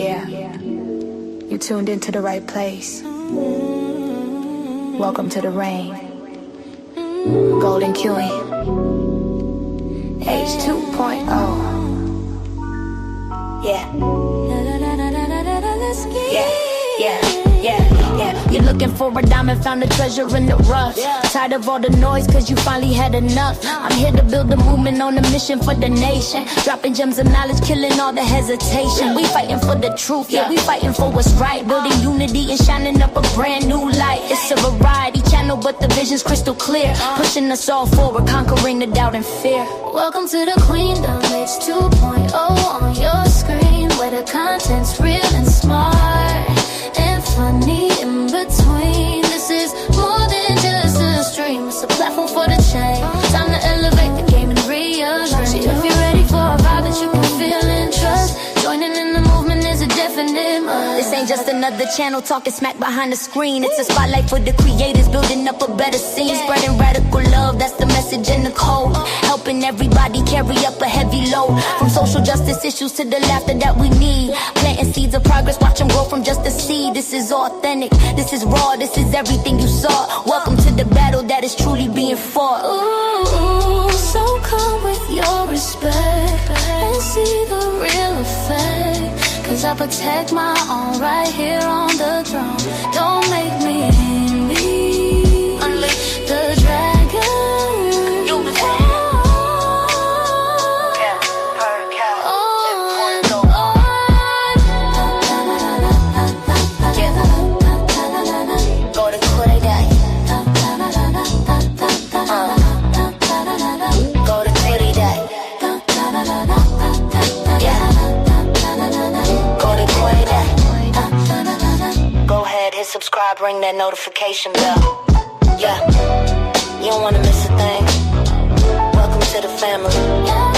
Yeah, you tuned into the right place. Welcome to the rain. Golden Queuing. H 2.0. Yeah. You're looking for a diamond, found a treasure in the rough. Tired of all the noise, cause you finally had enough. I'm here to build a movement on a mission for the nation. Dropping gems of knowledge, killing all the hesitation. We fighting for the truth, yeah, we fighting for what's right. Building unity and shining up a brand new light. It's a variety channel, but the vision's crystal clear. Pushing us all forward, conquering the doubt and fear. Welcome to the Queendom, H 2.0 on your screen, where the content's real and smart and funny in between. This is more than just a stream, it's a platform for the change. Time to elevate the game and rearrange. If you're ready for a vibe that you can feel and trust, joining in the movement is a definite must. This ain't just another channel talking smack behind the screen. It's a spotlight for the creators, building up a better scene. Spreading radical love, that's the message in the code. Helping everybody carry up a heavy load. From social justice issues to the laughter that we need. Planting seeds of progress, watch them grow from just a seed. This is authentic, this is raw, this is everything you saw. Welcome to the battle that is truly being fought. Ooh, so come with your respect and see the real effect. Cause I protect my own right here on the throne. Don't make me envy. Unleash the dragon. Subscribe, ring that notification bell. Yeah, you don't wanna miss a thing. Welcome to the family. Yeah.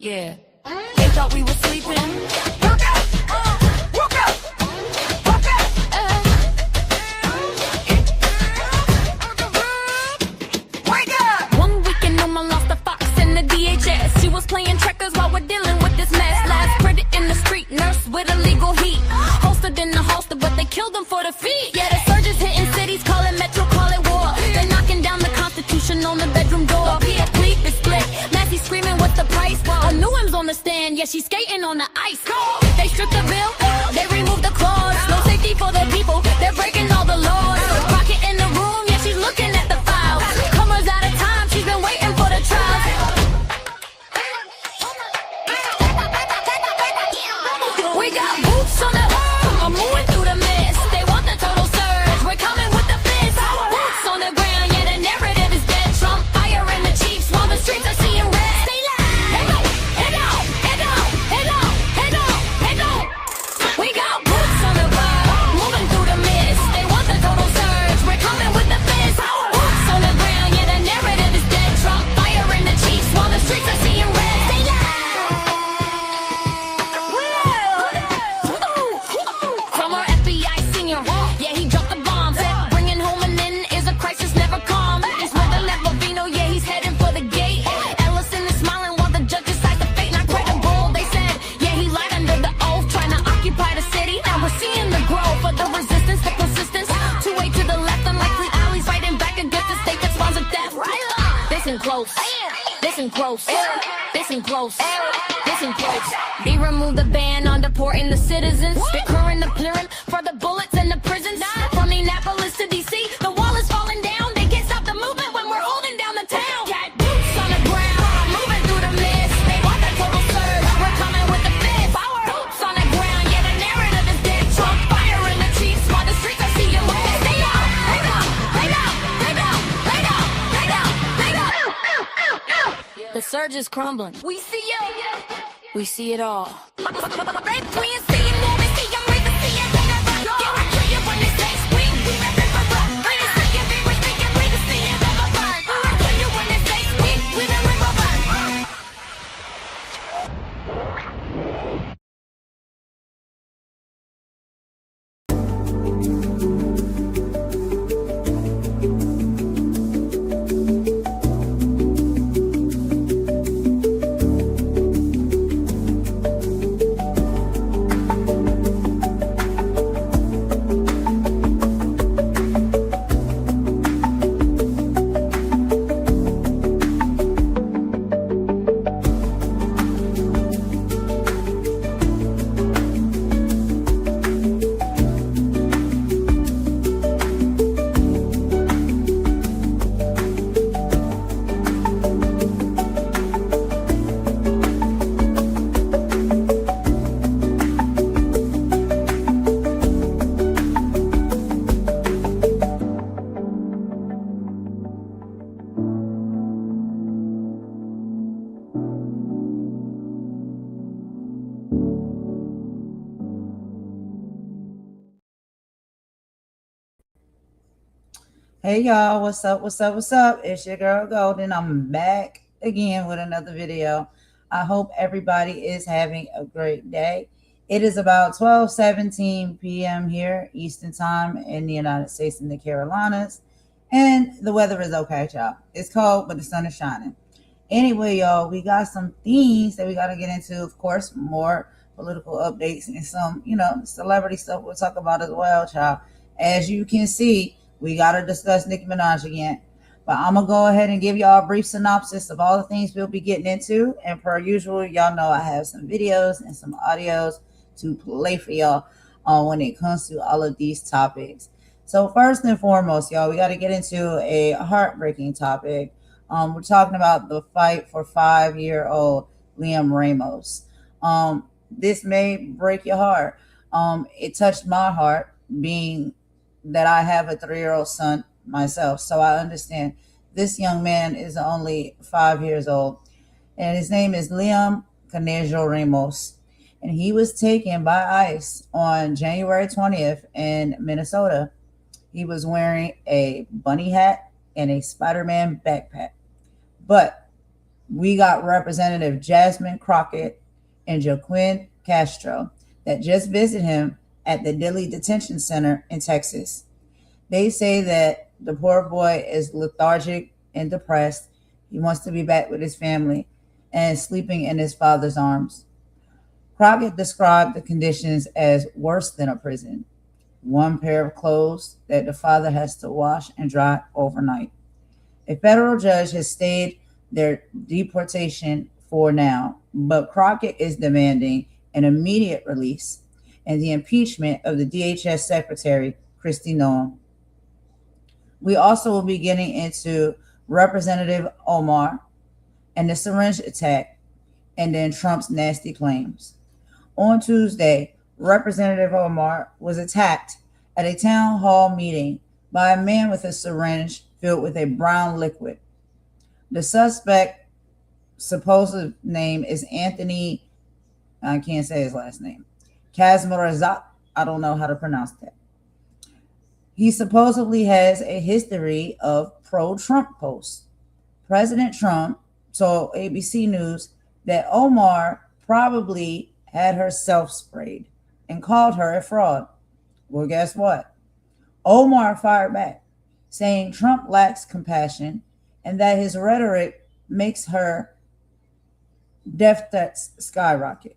Yeah. They thought we were sleeping. Walk out! Walk out! Walk out! Wake up! One weekend, Omar lost a fox in the DHS. She was playing checkers while we're dealing with this mess. Last Pretti in the street, nurse with illegal heat. Hosted in the holster, but they killed him for the feet. Yeah, the surges hitting cities, call it metro, call it war. They're knocking down the Constitution on the bedroom door. Bleep is split. Massey screaming, what's the price? A new M's on the stand, yeah, she's skating on the ice. They stripped the bill, they removed the clause. No safety for the people, they're breaking all the laws. Rocket in the room, yeah, she's looking at the files. Comers out of time, she's been waiting for the trials. We got boots on the I'm moving through the mist. They want the total surge, we're coming with the fist. Boots on the ground, yeah, the narrative is dead. Trump firing the chiefs while the streets are seeing red. We got boots on the ground, moving through the mist. They want the total surge, we're coming with the fist. Boots on the ground, yeah, the narrative is dead. Trump firing the chiefs while the streets are seeing red. Stay From our FBI senior, yeah, he dropped the bomb. Said bringing home an in is a crisis never calm. He's with the Levovino, yeah, he's heading for the gate. Ellison is smiling while the judge decides the fate. Not credible, they said, yeah, he lied under the oath, trying to occupy the city. Now we're seeing the growth of the resistance, the persistence. Two-way to the left, unlikely alleys fighting back against the state that spawns a death. Listen close, listen close, listen close, listen close. They removed the ban on deporting the citizens. They're current appearing for the bullets in the prisons. From Minneapolis to DC, the wall is falling down. They can't stop the movement when we're holding down the town. Got boots on the ground, moving through the mist. They want the total surge, we're coming with the fist. Boots on the ground, yeah, the narrative is dead. Trump firing the chiefs while the streets are seeing red. Stay out, lay down, lay down, lay down, lay down, lay down, lay down. The surge is crumbling. We see you. We see it all. Hey y'all, what's up? What's up? What's up? It's your girl Golden. I'm back again with another video. I hope everybody is having a great day. It is about 12:17 p.m. here, Eastern Time in the United States and the Carolinas. And the weather is okay, y'all. It's cold, but the sun is shining. Anyway, y'all, we got some things that we got to get into. Of course, more political updates and some, celebrity stuff we'll talk about as well, child. As you can see, we got to discuss Nicki Minaj again. But I'm going to go ahead and give y'all a brief synopsis of all the things we'll be getting into. And per usual, y'all know I have some videos and some audios to play for y'all when it comes to all of these topics. So first and foremost, y'all, we got to get into a heartbreaking topic. We're talking about the fight for 5-year-old Liam Ramos. This may break your heart. It touched my heart, being that I have a 3-year-old son myself, so I understand. This young man is only 5 years old, and his name is Liam Ramos, and he was taken by ICE on January 20th in Minnesota. He was wearing a bunny hat and a Spider-Man backpack. But we got Representative Jasmine Crockett and Joaquin Castro that just visited him at the Dilley Detention Center in Texas. They say that the poor boy is lethargic and depressed. He wants to be back with his family and sleeping in his father's arms. Crockett described the conditions as worse than a prison. One pair of clothes that the father has to wash and dry overnight. A federal judge has stayed their deportation for now, but Crockett is demanding an immediate release and the impeachment of the DHS Secretary, Kristi Noem. We also will be getting into Representative Omar and the syringe attack, and then Trump's nasty claims. On Tuesday, Representative Omar was attacked at a town hall meeting by a man with a syringe filled with a brown liquid. The suspect supposed name is Anthony, I can't say his last name, Kazmarazak. I don't know how to pronounce that. He supposedly has a history of pro-Trump posts. President Trump told ABC News that Omar probably had herself sprayed and called her a fraud. Well, guess what? Omar fired back, saying Trump lacks compassion and that his rhetoric makes her death threats skyrocket.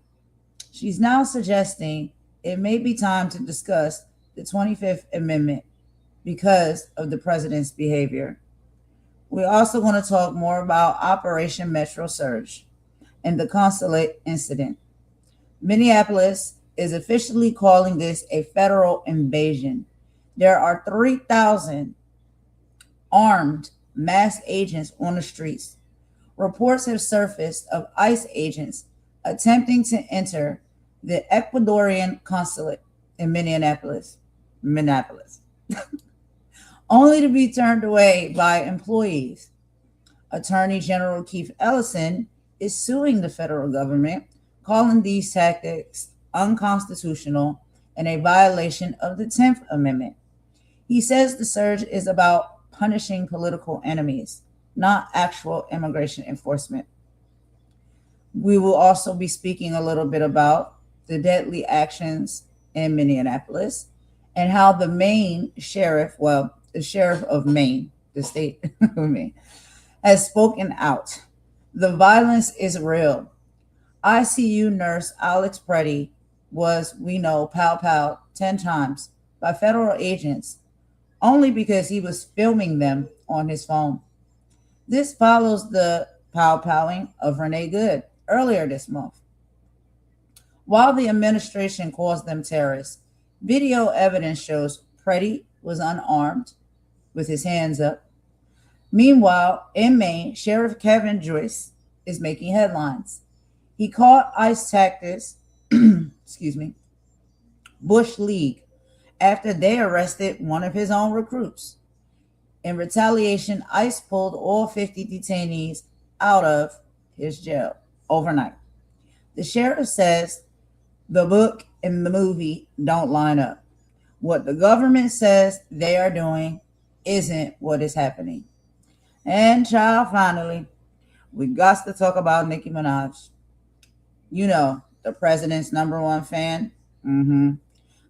She's now suggesting it may be time to discuss the 25th Amendment because of the president's behavior. We're also going to talk more about Operation Metro Surge and the Consulate incident. Minneapolis is officially calling this a federal invasion. There are 3,000 armed masked agents on the streets. Reports have surfaced of ICE agents attempting to enter the Ecuadorean Consulate in Minneapolis, only to be turned away by employees. Attorney General Keith Ellison is suing the federal government, calling these tactics unconstitutional and a violation of the 10th Amendment. He says the surge is about punishing political enemies, not actual immigration enforcement. We will also be speaking a little bit about the deadly actions in Minneapolis and how the Maine sheriff, the sheriff of Maine, the state of Maine, has spoken out. The violence is real. ICU nurse Alex Pretti was, we know, pow 10 times by federal agents only because he was filming them on his phone. This follows the pow-powing of Renee Good earlier this month. While the administration calls them terrorists, video evidence shows Pretti was unarmed with his hands up. Meanwhile, in Maine, Sheriff Kevin Joyce is making headlines. He called ICE tactics, Bush League, after they arrested one of his own recruits. In retaliation, ICE pulled all 50 detainees out of his jail overnight. The sheriff says the book and the movie don't line up. What the government says they are doing isn't what is happening. And child, finally, we got to talk about Nicki Minaj. You know, the president's number one fan.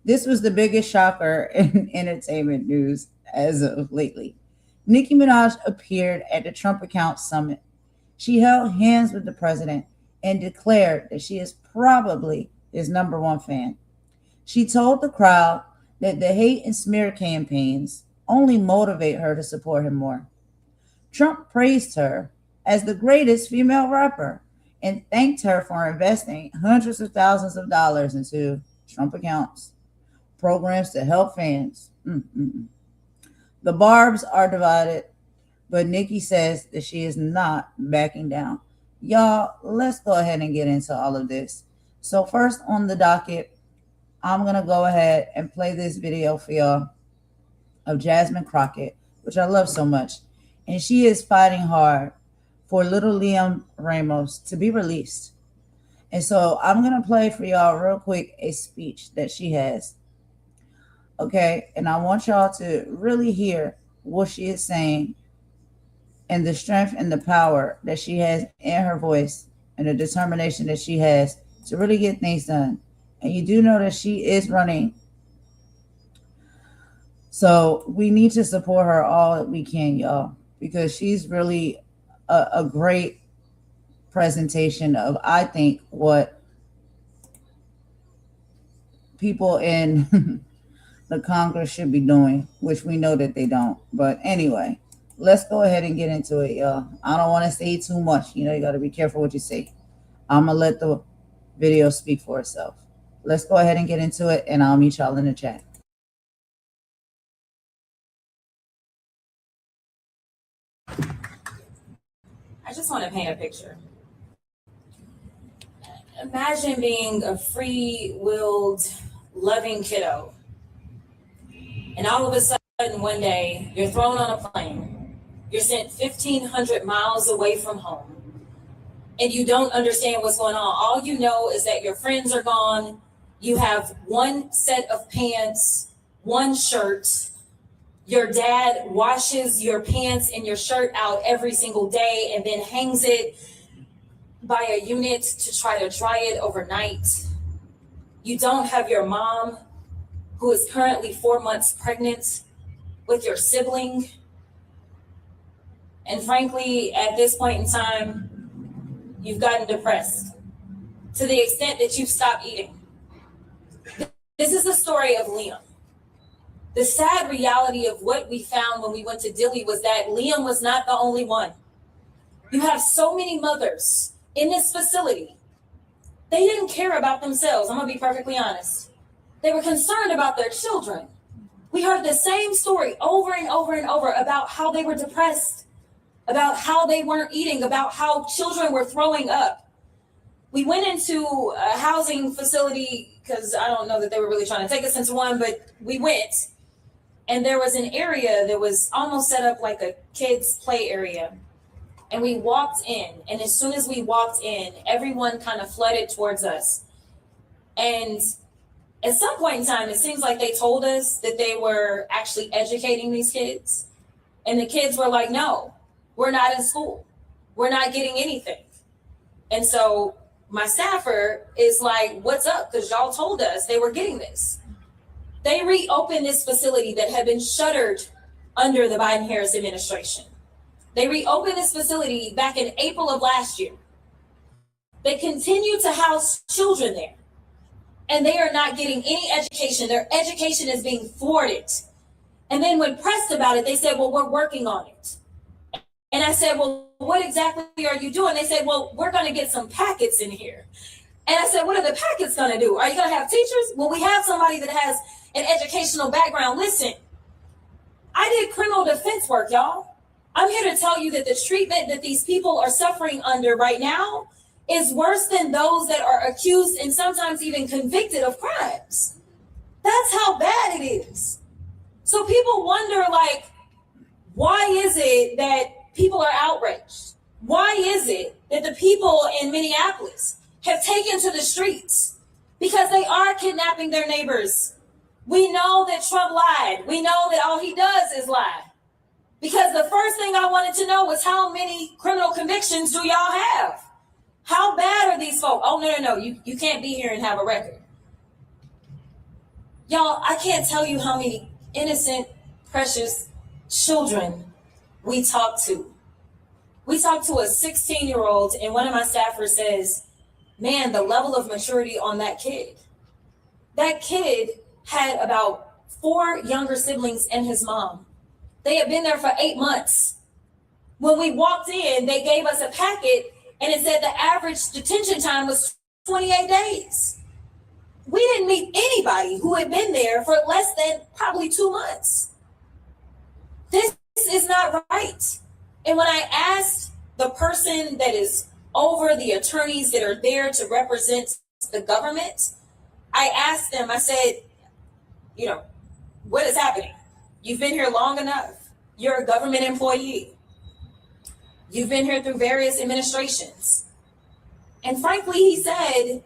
This was the biggest shocker in entertainment news as of lately. Nicki Minaj appeared at the Trump account summit. She held hands with the president and declared that she is probably his number one fan. She told the crowd that the hate and smear campaigns only motivate her to support him more. Trump praised her as the greatest female rapper and thanked her for investing hundreds of thousands of dollars into Trump accounts, programs to help fans. The barbs are divided, but Nicki says that she is not backing down. Y'all, let's go ahead and get into all of this. So first on the docket, I'm going to go ahead and play this video for y'all of Jasmine Crockett, which I love so much. And she is fighting hard for little Liam Ramos to be released. And so I'm going to play for y'all real quick a speech that she has. Okay, and I want y'all to really hear what she is saying and the strength and the power that she has in her voice and the determination that she has to really get things done. And you do know that she is running. So we need to support her all that we can, y'all, because she's really a great presentation of, I think, what people in the Congress should be doing, which we know that they don't. But anyway, let's go ahead and get into it, y'all. I don't want to say too much. You know, you got to be careful what you say. I'm going to let the video speak for itself. Let's go ahead and get into it, and I'll meet y'all in the chat. I just want to paint a picture. Imagine being a free-willed, loving kiddo. And all of a sudden, one day, you're thrown on a plane. You're sent 1,500 miles away from home. And you don't understand what's going on. All you know is that your friends are gone. You have one set of pants, one shirt. Your dad washes your pants and your shirt out every single day and then hangs it by a unit to try to dry it overnight. You don't have your mom, who is currently 4 months pregnant with your sibling. And frankly, at this point in time, you've gotten depressed to the extent that you've stopped eating. This is the story of Liam. The sad reality of what we found when we went to Dilley was that Liam was not the only one. You have so many mothers in this facility. They didn't care about themselves. I'm going to be perfectly honest. They were concerned about their children. We heard the same story over and over and over about how they were depressed, about how they weren't eating, about how children were throwing up. We went into a housing facility because I don't know that they were really trying to take us into one, but we went. And there was an area that was almost set up like a kids' play area. And we walked in. And as soon as we walked in, everyone kind of flooded towards us. And at some point in time, it seems like they told us that they were actually educating these kids. And the kids were like, no, we're not in school. We're not getting anything. And so my staffer is like, what's up? Because y'all told us they were getting this. They reopened this facility that had been shuttered under the Biden-Harris administration. They reopened this facility back in April of last year. They continue to house children there, and they are not getting any education. Their education is being thwarted. And then when pressed about it, they said, well, we're working on it. And I said, well, what exactly are you doing? They said, well, we're going to get some packets in here. And I said, what are the packets going to do? Are you going to have teachers? Well, we have somebody that has an educational background. Listen, I did criminal defense work, y'all. I'm here to tell you that the treatment that these people are suffering under right now is worse than those that are accused and sometimes even convicted of crimes. That's how bad it is. So people wonder, like, why is it that people are outraged? Why is it that the people in Minneapolis have taken to the streets? Because they are kidnapping their neighbors. We know that Trump lied. We know that all he does is lie. Because the first thing I wanted to know was how many criminal convictions do y'all have? How bad are these folks? Oh, no. You can't be here and have a record. Y'all, I can't tell you how many innocent, precious children we talk to. We talked to a 16-year-old, and one of my staffers says, man, the level of maturity on that kid. That kid had about 4 younger siblings and his mom. They had been there for 8 months. When we walked in, they gave us a packet, and it said the average detention time was 28 days. We didn't meet anybody who had been there for less than probably 2 months. This is not right. And when I asked the person that is over the attorneys that are there to represent the government, I asked them, I said, what is happening? You've been here long enough. You're a government employee. You've been here through various administrations. And frankly, he said,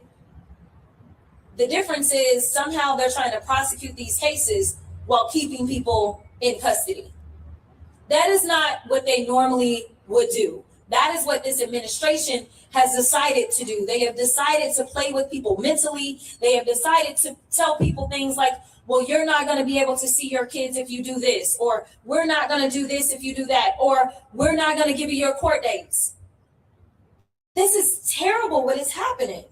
the difference is somehow they're trying to prosecute these cases while keeping people in custody. That is not what they normally would do. That is what this administration has decided to do. They have decided to play with people mentally. They have decided to tell people things like, well, you're not going to be able to see your kids if you do this, or we're not going to do this if you do that, or we're not going to give you your court dates. This is terrible what is happening.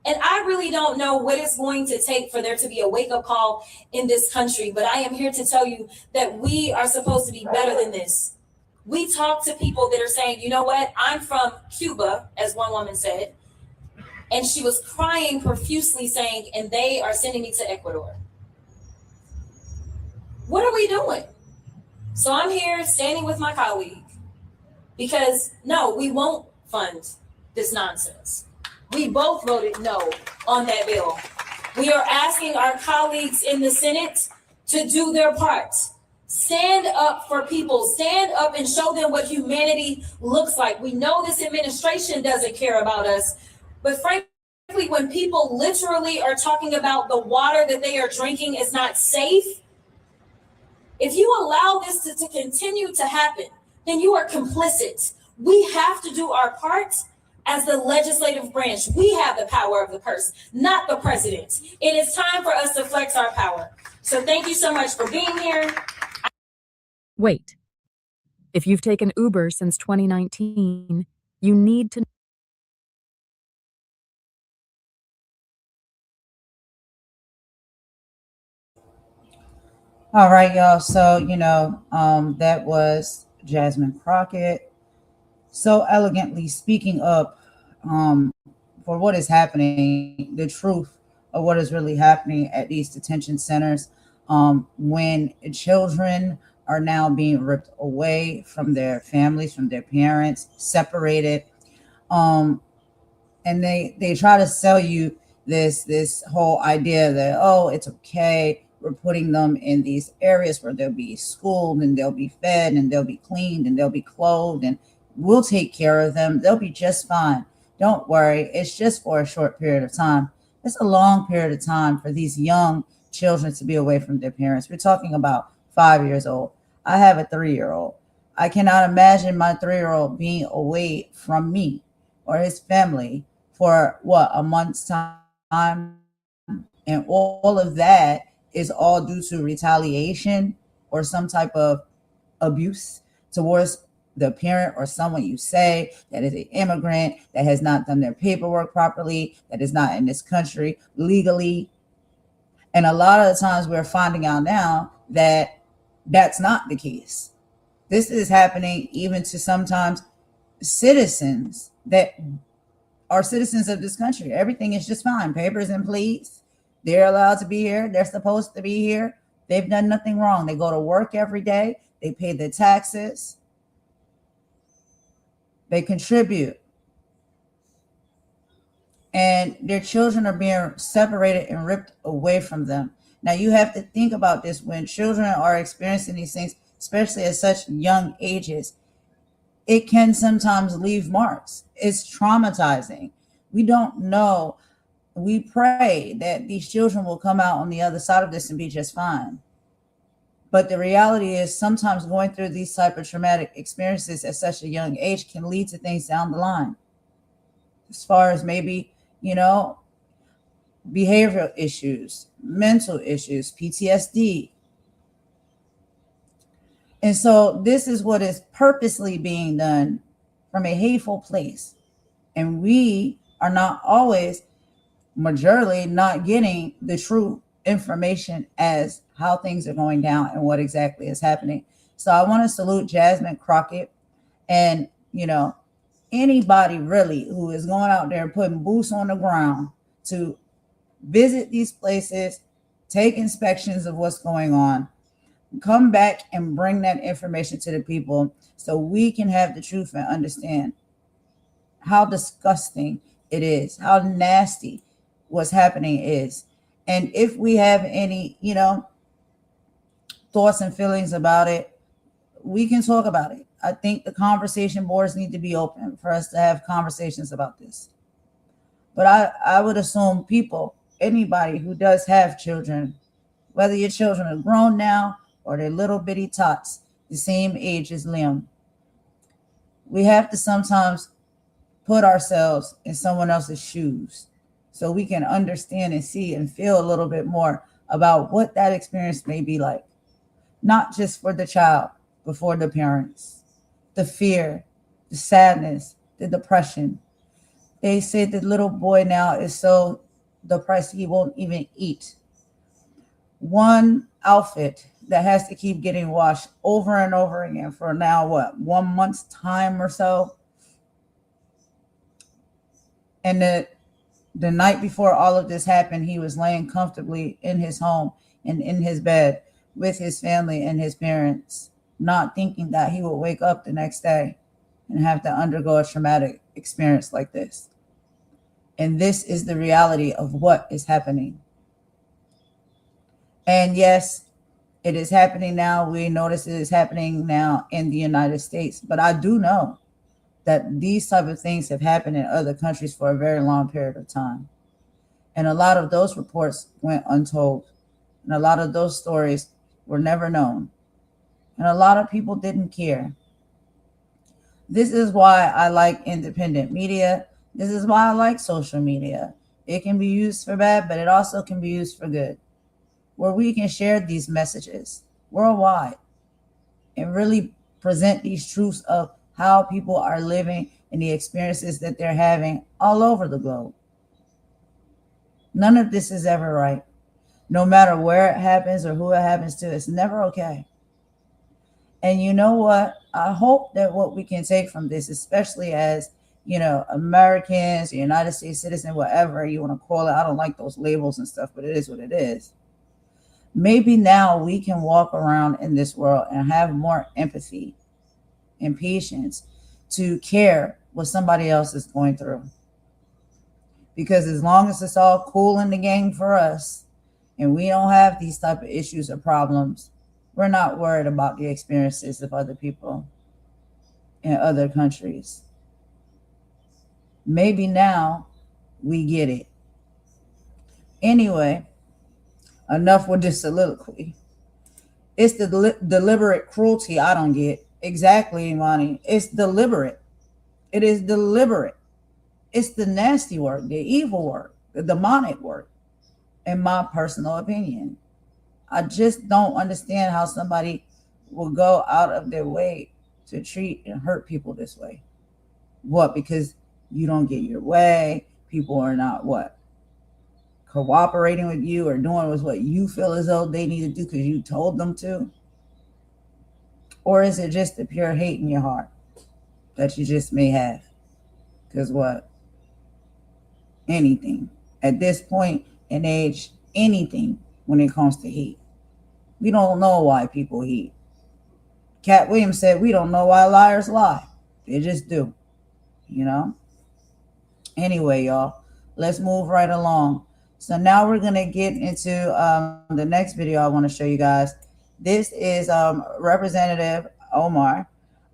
And I really don't know what it's going to take for there to be a wake-up call in this country, but I am here to tell you that we are supposed to be better than this. We talk to people that are saying, you know what, I'm from Cuba, as one woman said, and she was crying profusely saying, and they are sending me to Ecuador. What are we doing? So I'm here standing with my colleague because no, we won't fund this nonsense. We both voted no on that bill. We are asking our colleagues in the Senate to do their part. Stand up for people. Stand up and show them what humanity looks like. We know this administration doesn't care about us, but frankly, when people literally are talking about the water that they are drinking is not safe, if you allow this to continue to happen, then you are complicit. We have to do our part as the legislative branch. We have the power of the purse, not the president. It is time for us to flex our power. So thank you so much for being here. Wait. If you've taken Uber since 2019, you need to All right, y'all. So, that was Jasmine Crockett so elegantly speaking up for what is happening, the truth of what is really happening at these detention centers when children are now being ripped away from their families, from their parents, separated. And they try to sell you this whole idea that, oh, it's okay. We're putting them in these areas where they'll be schooled and they'll be fed and they'll be cleaned and they'll be clothed and we'll take care of them. They'll be just fine. Don't worry. It's just for a short period of time. It's a long period of time for these young children to be away from their parents. We're talking about 5 years old. I have a 3-year-old. I cannot imagine my 3-year-old being away from me or his family for a month's time. And all of that is all due to retaliation or some type of abuse towards the parent or someone you say that is an immigrant, that has not done their paperwork properly, that is not in this country legally. And a lot of the times we're finding out now that that's not the case. This is happening even to sometimes citizens that are citizens of this country. Everything is just fine. Papers and pleas. They're allowed to be here. They're supposed to be here. They've done nothing wrong. They go to work every day. They pay their taxes. They contribute. And their children are being separated and ripped away from them. Now, you have to think about this when children are experiencing these things, especially at such young ages. It can sometimes leave marks. It's traumatizing. We don't know. We pray that these children will come out on the other side of this and be just fine. But the reality is sometimes going through these type of traumatic experiences at such a young age can lead to things down the line. As far as maybe, behavioral issues, mental issues, PTSD. And so this is what is purposely being done from a hateful place. And we are not always, majorly, not getting the true information as how things are going down and what exactly is happening. So I want to salute Jasmine Crockett and, anybody really who is going out there putting boots on the ground to visit these places, take inspections of what's going on, come back and bring that information to the people so we can have the truth and understand how disgusting it is, how nasty what's happening is. And if we have any, thoughts and feelings about it, we can talk about it. I think the conversation boards need to be open for us to have conversations about this. But I would assume people, anybody who does have children, whether your children are grown now or they're little bitty tots, the same age as Liam, we have to sometimes put ourselves in someone else's shoes so we can understand and see and feel a little bit more about what that experience may be like. Not just for the child, but for the parents. The fear, the sadness, the depression. They say the little boy now is so depressed he won't even eat. One outfit that has to keep getting washed over and over again for now, 1 month's time or so. And the night before all of this happened, he was laying comfortably in his home and in his bed with his family and his parents, not thinking that he will wake up the next day and have to undergo a traumatic experience like this. And this is the reality of what is happening. And yes, it is happening now. We notice it is happening now in the United States. But I do know that these type of things have happened in other countries for a very long period of time. And a lot of those reports went untold. And a lot of those stories were never known. And a lot of people didn't care. This is why I like independent media. This is why I like social media. It can be used for bad, but it also can be used for good, where we can share these messages worldwide and really present these truths of how people are living and the experiences that they're having all over the globe. None of this is ever right. No matter where it happens or who it happens to, it's never okay. And you know what? I hope that what we can take from this, especially as, Americans, United States citizen, whatever you want to call it. I don't like those labels and stuff, but it is what it is. Maybe now we can walk around in this world and have more empathy and patience to care what somebody else is going through. Because as long as it's all cool in the game for us and we don't have these type of issues or problems, we're not worried about the experiences of other people in other countries. Maybe now we get it. Anyway, enough with this soliloquy. It's the deliberate cruelty I don't get. Exactly, Imani. It's deliberate. It is deliberate. It's the nasty work, the evil work, the demonic work, in my personal opinion. I just don't understand how somebody will go out of their way to treat and hurt people this way. What? Because you don't get your way. People are not cooperating with you or doing with what you feel as though they need to do because you told them to? Or is it just the pure hate in your heart that you just may have? Because anything at this point in age, anything when it comes to hate. We don't know why people hate. Cat Williams said, we don't know why liars lie. They just do, Anyway, y'all, let's move right along. So now we're going to get into the next video I want to show you guys. This is Representative Omar,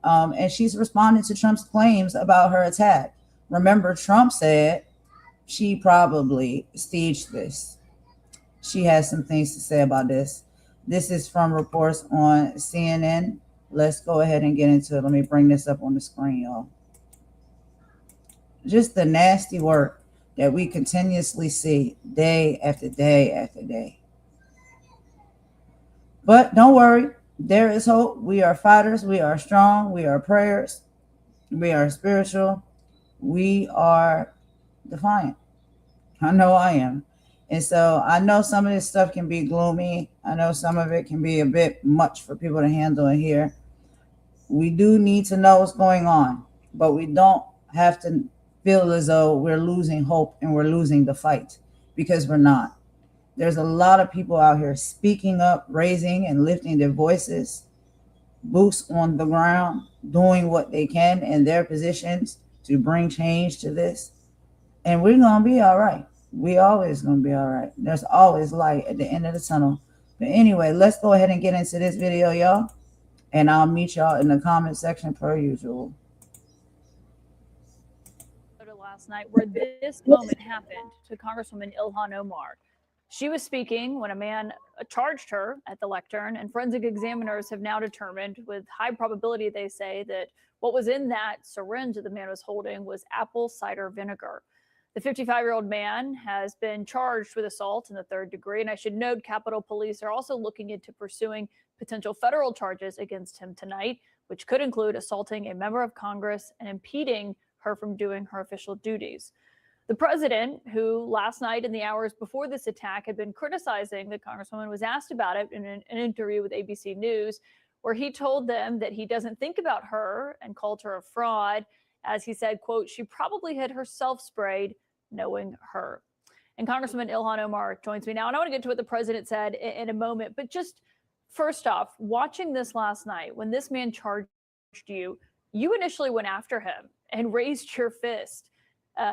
and she's responding to Trump's claims about her attack. Remember, Trump said she probably staged this. She has some things to say about this. This is from reports on CNN. Let's go ahead and get into it. Let me bring this up on the screen, y'all. Just the nasty work that we continuously see day after day after day. But don't worry, there is hope. We are fighters. We are strong. We are prayers. We are spiritual. We are defiant. I know I am. And so I know some of this stuff can be gloomy. I know some of it can be a bit much for people to handle in here. We do need to know what's going on, but we don't have to feel as though we're losing hope and we're losing the fight, because we're not. There's a lot of people out here speaking up, raising and lifting their voices, boots on the ground, doing what they can in their positions to bring change to this. And we're going to be all right. We always going to be all right. There's always light at the end of the tunnel. But anyway, let's go ahead and get into this video, y'all. And I'll meet y'all in the comment section per usual. Last night where this moment happened to Congresswoman Ilhan Omar. She was speaking when a man charged her at the lectern, and forensic examiners have now determined with high probability, they say, that what was in that syringe that the man was holding was apple cider vinegar. The 55-year-old man has been charged with assault in the 3rd degree, and I should note Capitol Police are also looking into pursuing potential federal charges against him tonight, which could include assaulting a member of Congress and impeding her from doing her official duties. The president, who last night in the hours before this attack had been criticizing the Congresswoman, was asked about it in an interview with ABC News, where he told them that he doesn't think about her and called her a fraud. As he said, quote, she probably had herself sprayed, knowing her. And Congresswoman Ilhan Omar joins me now. And I want to get to what the president said in a moment. But just first off, watching this last night, when this man charged you, you initially went after him and raised your fist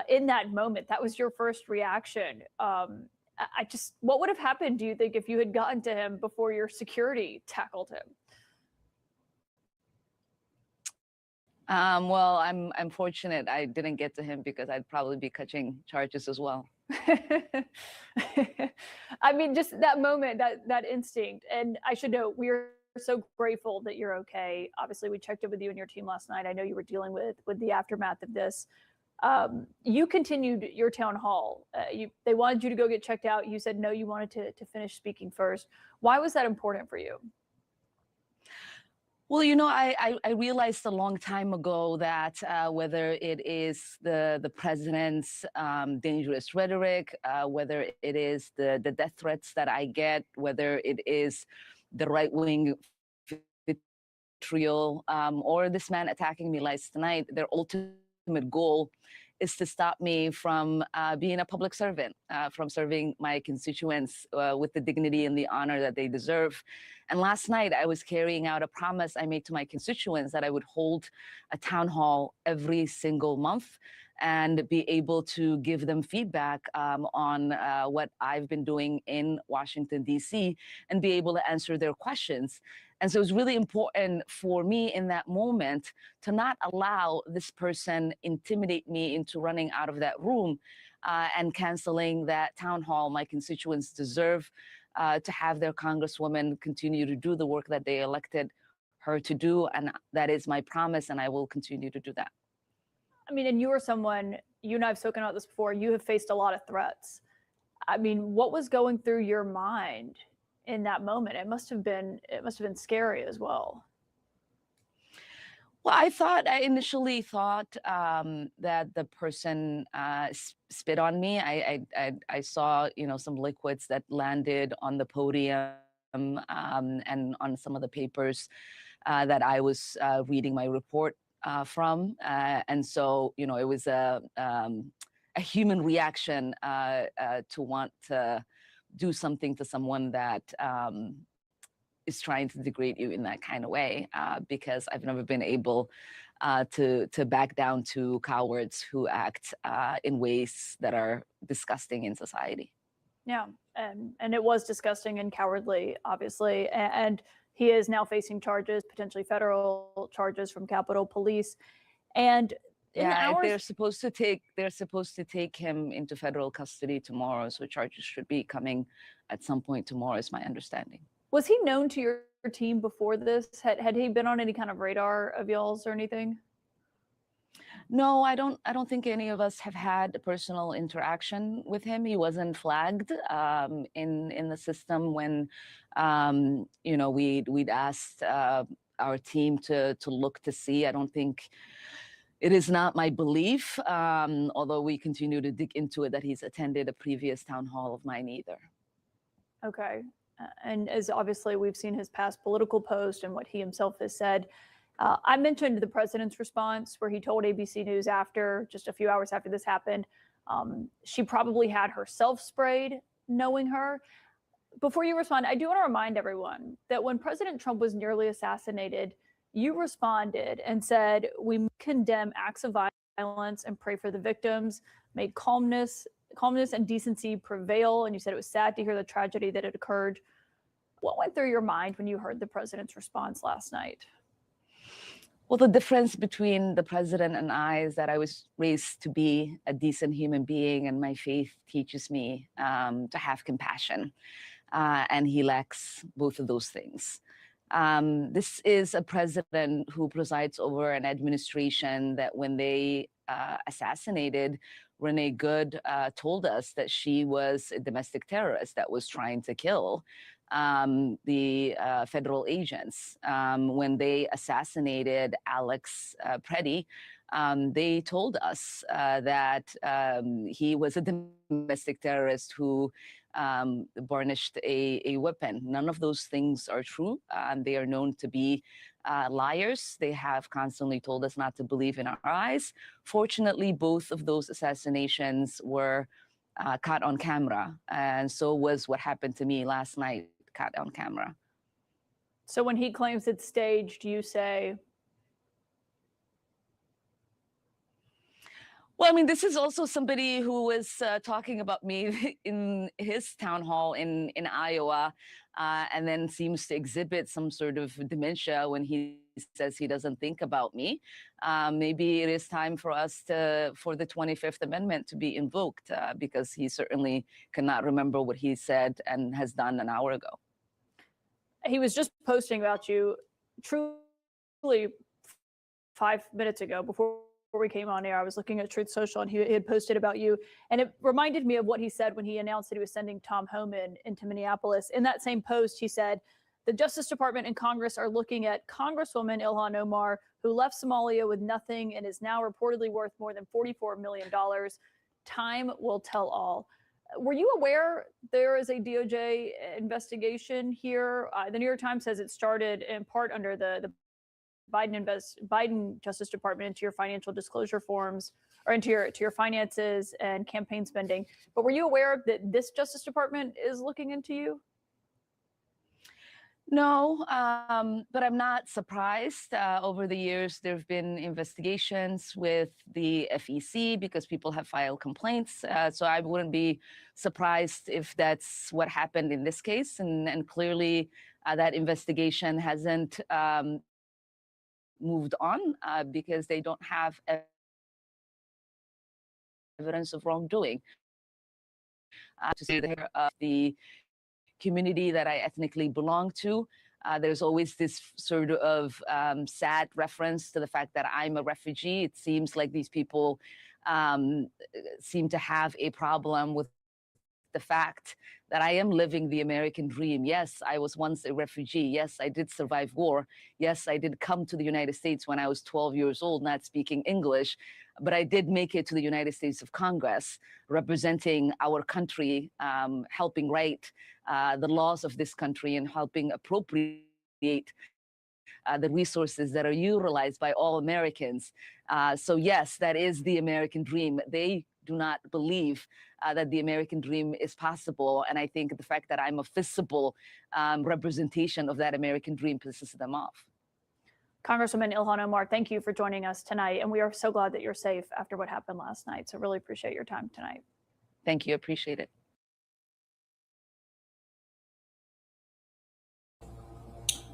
in that moment. That was your first reaction. What would have happened, do you think, if you had gotten to him before your security tackled him? Well, I'm fortunate I didn't get to him, because I'd probably be catching charges as well. I mean, just that moment, that instinct. And I should note, we're so grateful that you're okay. Obviously, we checked in with you and your team last night. I know you were dealing with the aftermath of this. You continued your town hall. They wanted you to go get checked out. You said no, you wanted to finish speaking first. Why was that important for you? Well, you know, I realized a long time ago that whether it is the president's dangerous rhetoric, whether it is the death threats that I get, whether it is the right-wing vitriol, or this man attacking me last night, their ultimate goal is to stop me from being a public servant, from serving my constituents with the dignity and the honor that they deserve. And last night, I was carrying out a promise I made to my constituents that I would hold a town hall every single month and be able to give them feedback on what I've been doing in Washington, D.C., and be able to answer their questions. And so it's really important for me in that moment to not allow this person intimidate me into running out of that room and canceling that town hall. My constituents deserve to have their congresswoman continue to do the work that they elected her to do. And that is my promise, and I will continue to do that. I mean, and you are someone, you and I have spoken about this before, you have faced a lot of threats. I mean, what was going through your mind in that moment? It must have been scary as well. Well, I initially thought that the person spit on me. I saw, you know, some liquids that landed on the podium and on some of the papers that I was reading my report from. And so, you know, it was a human reaction to want to do something to someone that is trying to degrade you in that kind of way, because I've never been able to back down to cowards who act in ways that are disgusting in society. Yeah, and it was disgusting and cowardly, obviously. And he is now facing charges, potentially federal charges from Capitol Police. And yeah, they're supposed to take him into federal custody tomorrow. So charges should be coming at some point tomorrow, is my understanding. Was he known to your team before this? Had he been on any kind of radar of y'all's or anything? No, I don't think any of us have had a personal interaction with him. He wasn't flagged in the system when you know, we'd asked our team to look to see. I don't think, it is not my belief, although we continue to dig into it, that he's attended a previous town hall of mine either. Okay. And as obviously we've seen his past political post and what he himself has said, I mentioned the president's response where he told ABC News after, just a few hours after this happened, she probably had herself sprayed, knowing her. Before you respond, I do want to remind everyone that when President Trump was nearly assassinated, you responded and said, we condemn acts of violence and pray for the victims, may calmness and decency prevail. And you said it was sad to hear the tragedy that had occurred. What went through your mind when you heard the president's response last night? Well, the difference between the president and I is that I was raised to be a decent human being, and my faith teaches me to have compassion. And he lacks both of those things. This is a president who presides over an administration that when they assassinated Renee Good, told us that she was a domestic terrorist that was trying to kill the federal agents. When they assassinated Alex Pretti, they told us that he was a domestic terrorist who garnished a weapon. None of those things are true. They are known to be liars. They have constantly told us not to believe in our eyes. Fortunately, both of those assassinations were caught on camera, and so was what happened to me last night, caught on camera. So when he claims it's staged, you say? Well, I mean, this is also somebody who was talking about me in his town hall in Iowa, and then seems to exhibit some sort of dementia when he says he doesn't think about me. Maybe it is time for us for the 25th Amendment to be invoked, because he certainly cannot remember what he said and has done an hour ago. He was just posting about you truly 5 minutes ago before we came on air. I was looking at Truth Social and he had posted about you. And it reminded me of what he said when he announced that he was sending Tom Homan into Minneapolis. In that same post, he said, the Justice Department and Congress are looking at Congresswoman Ilhan Omar, who left Somalia with nothing and is now reportedly worth more than $44 million. Time will tell all. Were you aware there is a DOJ investigation here? The New York Times says it started in part under the Biden Justice Department into your financial disclosure forms, or into your finances and campaign spending. But were you aware that this Justice Department is looking into you? No, but I'm not surprised. Over the years, there have been investigations with the FEC because people have filed complaints. So I wouldn't be surprised if that's what happened in this case. And clearly, that investigation hasn't moved on because they don't have evidence of wrongdoing. To say there of the community that I ethnically belong to, there's always this sort of sad reference to the fact that I'm a refugee. It seems like these people seem to have a problem with the fact that I am living the American dream. Yes, I was once a refugee. Yes, I did survive war. Yes, I did come to the United States when I was 12 years old, not speaking English, but I did make it to the United States of Congress, representing our country, helping write the laws of this country and helping appropriate the resources that are utilized by all Americans. So yes, that is the American dream. They do not believe that the American dream is possible. And I think the fact that I'm a visible representation of that American dream pisses them off. Congresswoman Ilhan Omar, thank you for joining us tonight. And we are so glad that you're safe after what happened last night. So really appreciate your time tonight. Thank you. Appreciate it.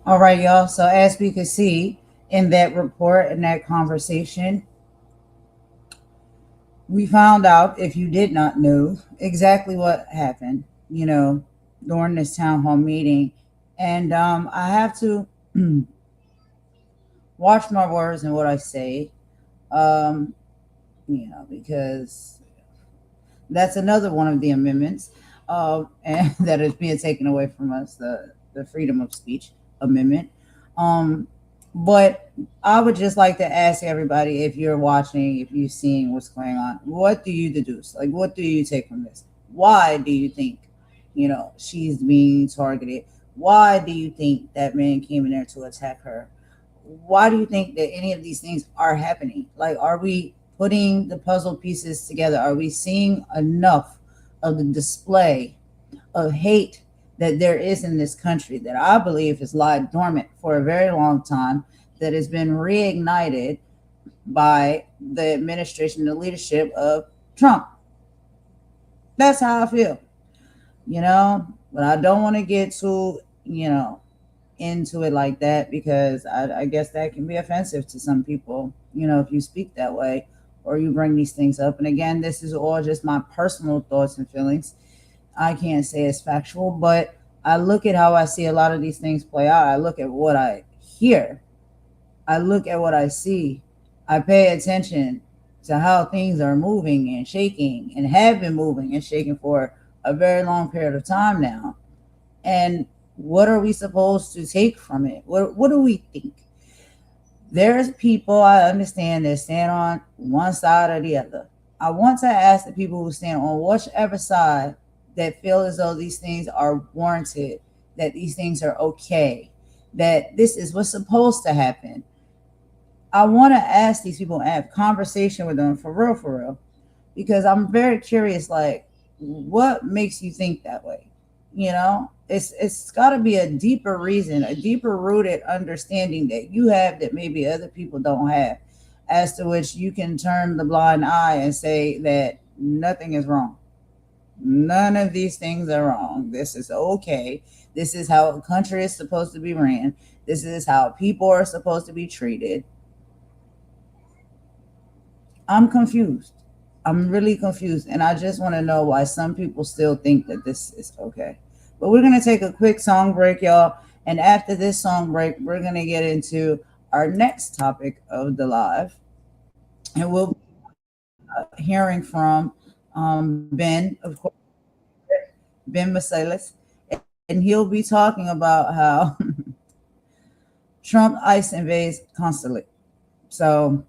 All right, y'all. So as we could see in that report and that conversation, we found out, if you did not know, exactly what happened, during this town hall meeting. And I have to watch my words and what I say, um, because that's another one of the amendments, and that is being taken away from us, the freedom of speech amendment. Um, but I would just like to ask everybody, if you're watching, if you're seeing what's going on, what do you deduce? Like, what do you take from this? Why do you think, she's being targeted? Why do you think that man came in there to attack her? Why do you think that any of these things are happening? Like, are we putting the puzzle pieces together? Are we seeing enough of the display of hate that there is in this country that I believe has lied dormant for a very long time, that has been reignited by the administration, the leadership of Trump? That's how I feel, but I don't want to get too, into it like that, because I guess that can be offensive to some people, if you speak that way or you bring these things up. And again, this is all just my personal thoughts and feelings. I can't say it's factual, but I look at how I see a lot of these things play out. I look at what I hear. I look at what I see. I pay attention to how things are moving and shaking, and have been moving and shaking for a very long period of time now. And what are we supposed to take from it? What do we think? There's people, I understand, that stand on one side or the other. I want to ask the people who stand on whichever side, that feel as though these things are warranted, that these things are okay, that this is what's supposed to happen. I want to ask these people and have conversation with them for real, because I'm very curious, like, what makes you think that way? It's got to be a deeper reason, a deeper rooted understanding that you have that maybe other people don't have, as to which you can turn the blind eye and say that nothing is wrong. None of these things are wrong. This is okay. This is how a country is supposed to be ran. This is how people are supposed to be treated. I'm confused. I'm really confused. And I just want to know why some people still think that this is okay. But we're going to take a quick song break, y'all. And after this song break, we're going to get into our next topic of the live. And we'll be hearing from Ben, of course, Ben Masalis. And he'll be talking about how Trump ICE invades Consulate. So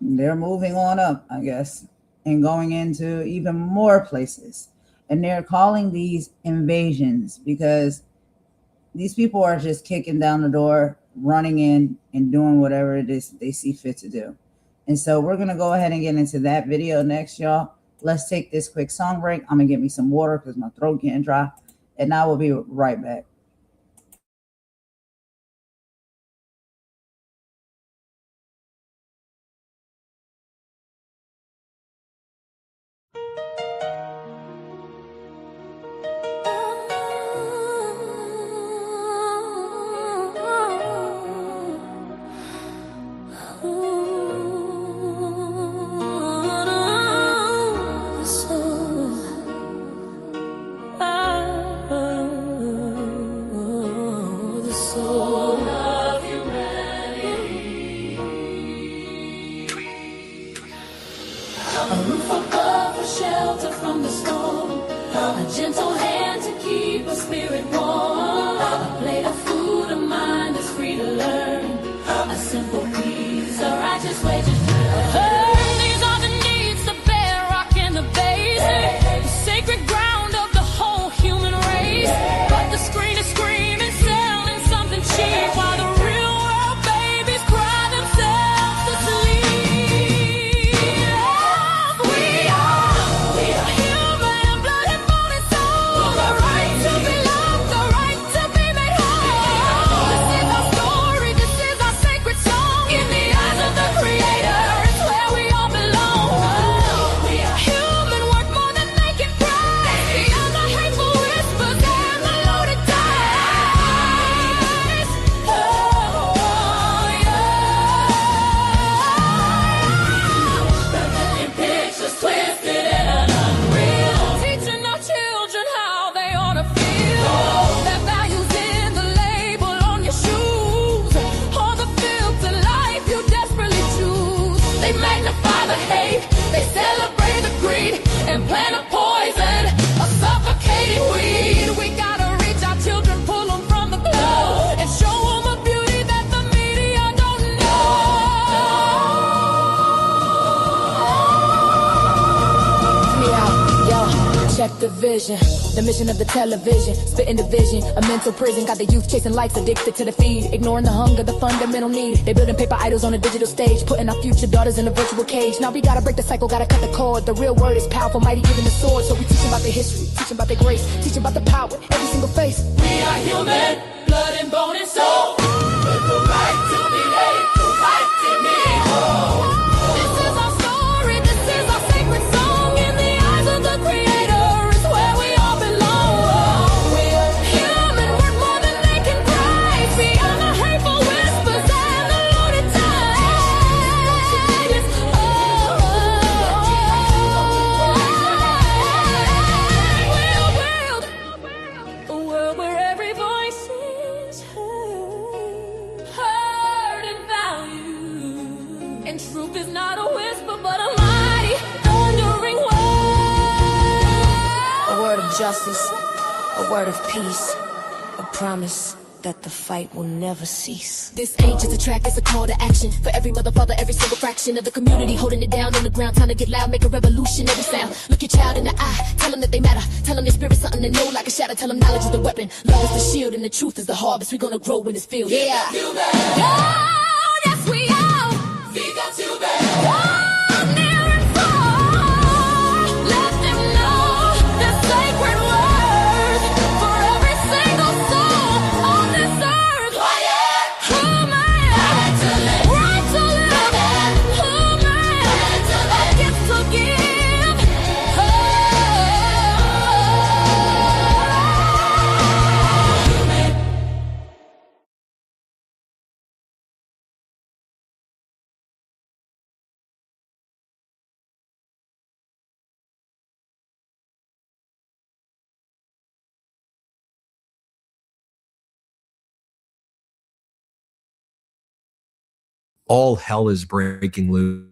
they're moving on up, I guess, and going into even more places. And they're calling these invasions because these people are just kicking down the door, running in, and doing whatever it is they see fit to do. And so we're going to go ahead and get into that video next, y'all. Let's take this quick song break. I'm going to get me some water because my throat getting dry. And I will be right back. the vision, the mission of the television, spitting division, a mental prison, got the youth chasing likes, addicted to the feed, ignoring the hunger, the fundamental need. They building paper idols on a digital stage, putting our future daughters in a virtual cage. Now we gotta break the cycle, gotta cut the cord. The real word is powerful, mighty given the sword. So we teach about the history, teach about the grace, teach about the power, every single face. We are human, blood and bone and soul. With the right to be made, the right to be whole. This is our story, this is our sacred song. In the eyes of the Creator is where we all belong. We're human, worth more than they can price. Beyond the hateful whispers and the loaded ties. A world where every voice is heard and valued. And truth is not a whisper, but a mighty, thundering word. A word of justice, a word of peace, a promise that the fight will never cease. This ain't just a track, it's a call to action. For every mother, father, every single fraction of the community holding it down on the ground. Time to get loud, make a revolutionary sound. Look your child in the eye, tell them that they matter. Tell them their spirit's something to know like a shadow. Tell them knowledge is the weapon, love is the shield, and the truth is the harvest. We're gonna grow in this field. Yeah. Human, Oh, yes we are. we got you back. Oh, near and far. Let them know the sacred word for every single soul on this earth. Quiet. Human, Right to live. right to live. Human, a gift to give. All hell is breaking loose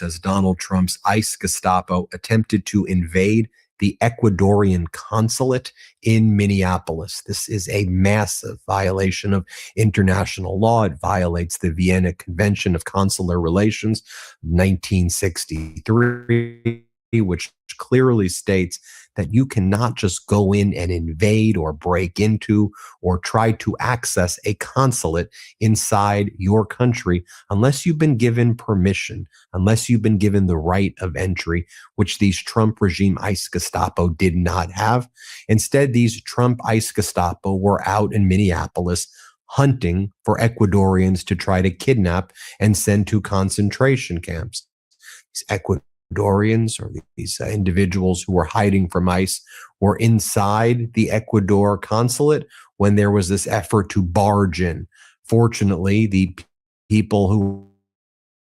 as Donald Trump's ICE Gestapo attempted to invade the Ecuadorean consulate in Minneapolis. This is a massive violation of international law. It violates the Vienna Convention of Consular Relations, 1963, which clearly states that you cannot just go in and invade or break into or try to access a consulate inside your country unless you've been given permission, unless you've been given the right of entry, which these Trump regime ICE Gestapo did not have. Instead, these Trump ICE Gestapo were out in Minneapolis hunting for Ecuadorians to try to kidnap and send to concentration camps. These Ecuadorians, or these individuals who were hiding from ICE, were inside the Ecuador consulate when there was this effort to barge in. Fortunately, the people who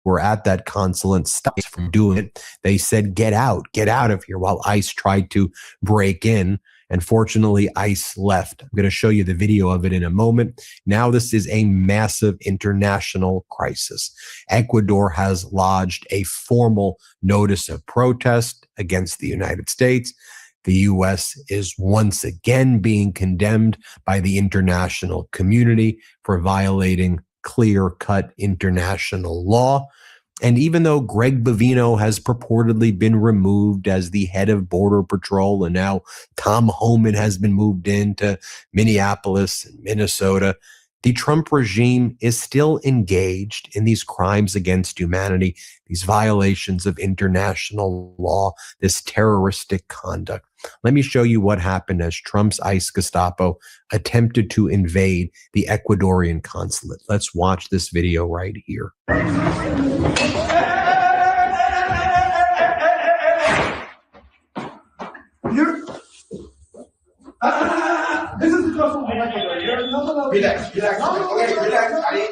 were at that consulate stopped from doing it. They said, get out of here, while ICE tried to break in. And fortunately, ICE left. I'm going to show you the video of it in a moment. Now, this is a massive international crisis. Ecuador has lodged a formal notice of protest against the United States. The U.S. is once again being condemned by the international community for violating clear-cut international law. And even though Greg Bovino has purportedly been removed as the head of Border Patrol, and now Tom Homan has been moved into Minneapolis and Minnesota, the Trump regime is still engaged in these crimes against humanity, these violations of international law, this terroristic conduct. Let me show you what happened as Trump's ICE Gestapo attempted to invade the Ecuadorian consulate. Let's watch this video right here. This is the customer from Ecuador. Relax. Okay, relax. I did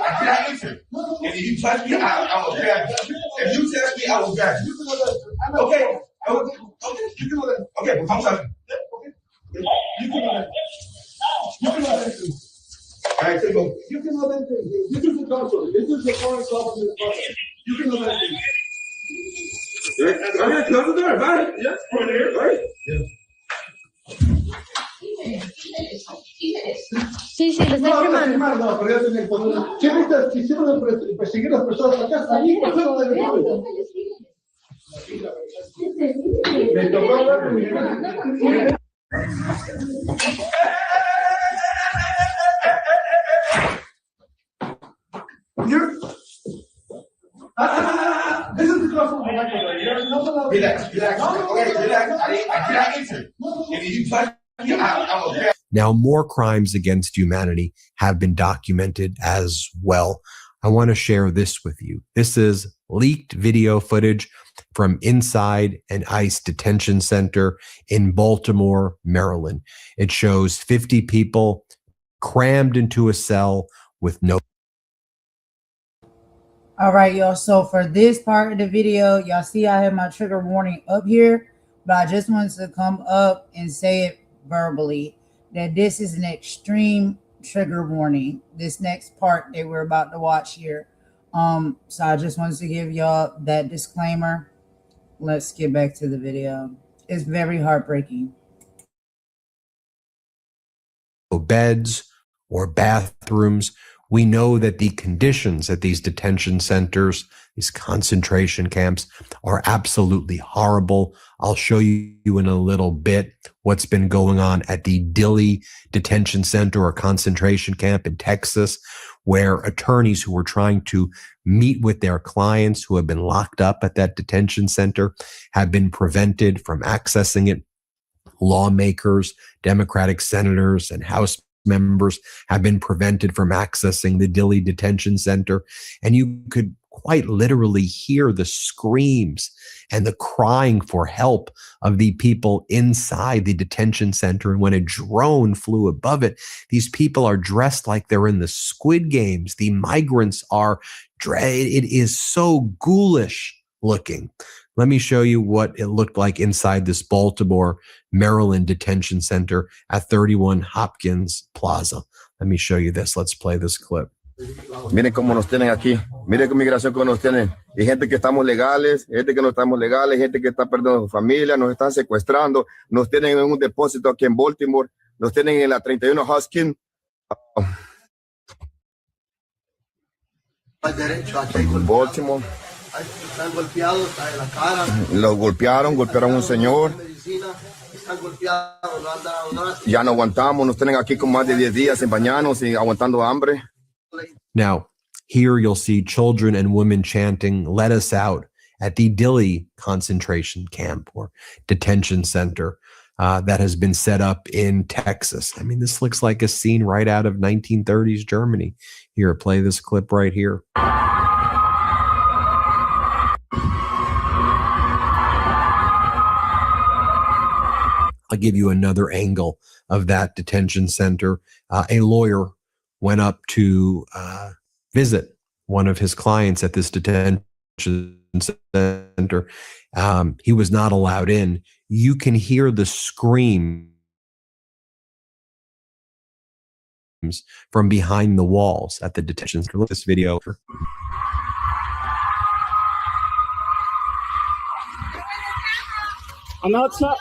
answer. And if you touch me, I will grab you. If you touch me, I will grab you. Okay. Okay, but come touch me. You can all right, so go. You can know that thing. This is the consulate. This is the foreign government. You can know that thing. Right, close the door. Bye. Yeah, right there. Right? Yeah. Sí, lo estoy firmando. No, pero ya tienen que quisieron perseguir a las personas acá. Ahí, por eso This is the customer. Relax, relax. Okay, relax. I cannot enter. If you touch me, I will grab. Now, more crimes against humanity have been documented as well. I want to share this with you. This is leaked video footage from inside an ICE detention center in Baltimore, Maryland. It shows 50 people crammed into a cell with no. All right, y'all. So for this part of the video, y'all see I have my trigger warning up here, but I just wanted to come up and say it verbally that this is an extreme trigger warning. This next part that we're about to watch here. So I just wanted to give y'all that disclaimer. Let's get back to the video. It's very heartbreaking. Beds or bathrooms. We know that the conditions at these detention centers, these concentration camps, are absolutely horrible. I'll show you in a little bit what's been going on at the Dilley Detention Center or concentration camp in Texas, where attorneys who were trying to meet with their clients who have been locked up at that detention center have been prevented from accessing it. Lawmakers, Democratic senators, and House members have been prevented from accessing the Dilley Detention Center. And you could quite literally hear the screams and the crying for help of the people inside the detention center. And when a drone flew above it, these people are dressed like they're in the Squid Games. The migrants are, it is so ghoulish looking. Let me show you what it looked like inside this Baltimore, Maryland detention center at 31 Hopkins Plaza. Let me show you this. Let's play this clip. Miren cómo nos tienen aquí. Miren qué migración que nos tienen. Y gente que estamos legales, gente que no estamos legales, gente que está perdiendo su familia, nos están secuestrando, nos tienen en un depósito aquí en Baltimore, nos tienen en la 31 Hopkins. Baltimore. Están golpeados en la cara. Los golpearon a un señor. Están golpeados, no han dado ya no aguantamos, nos tienen aquí con más de 10 días sin bañarnos y aguantando hambre. Now, here you'll see children and women chanting, "Let us out," at the Dilley concentration camp or detention center that has been set up in Texas. I mean, this looks like a scene right out of 1930s Germany. Here, play this clip right here. I'll give you another angle of that detention center. A lawyer went up to visit one of his clients at this detention center. He was not allowed in. You can hear the screams from behind the walls at the detention center. Look at this video. I'm outside.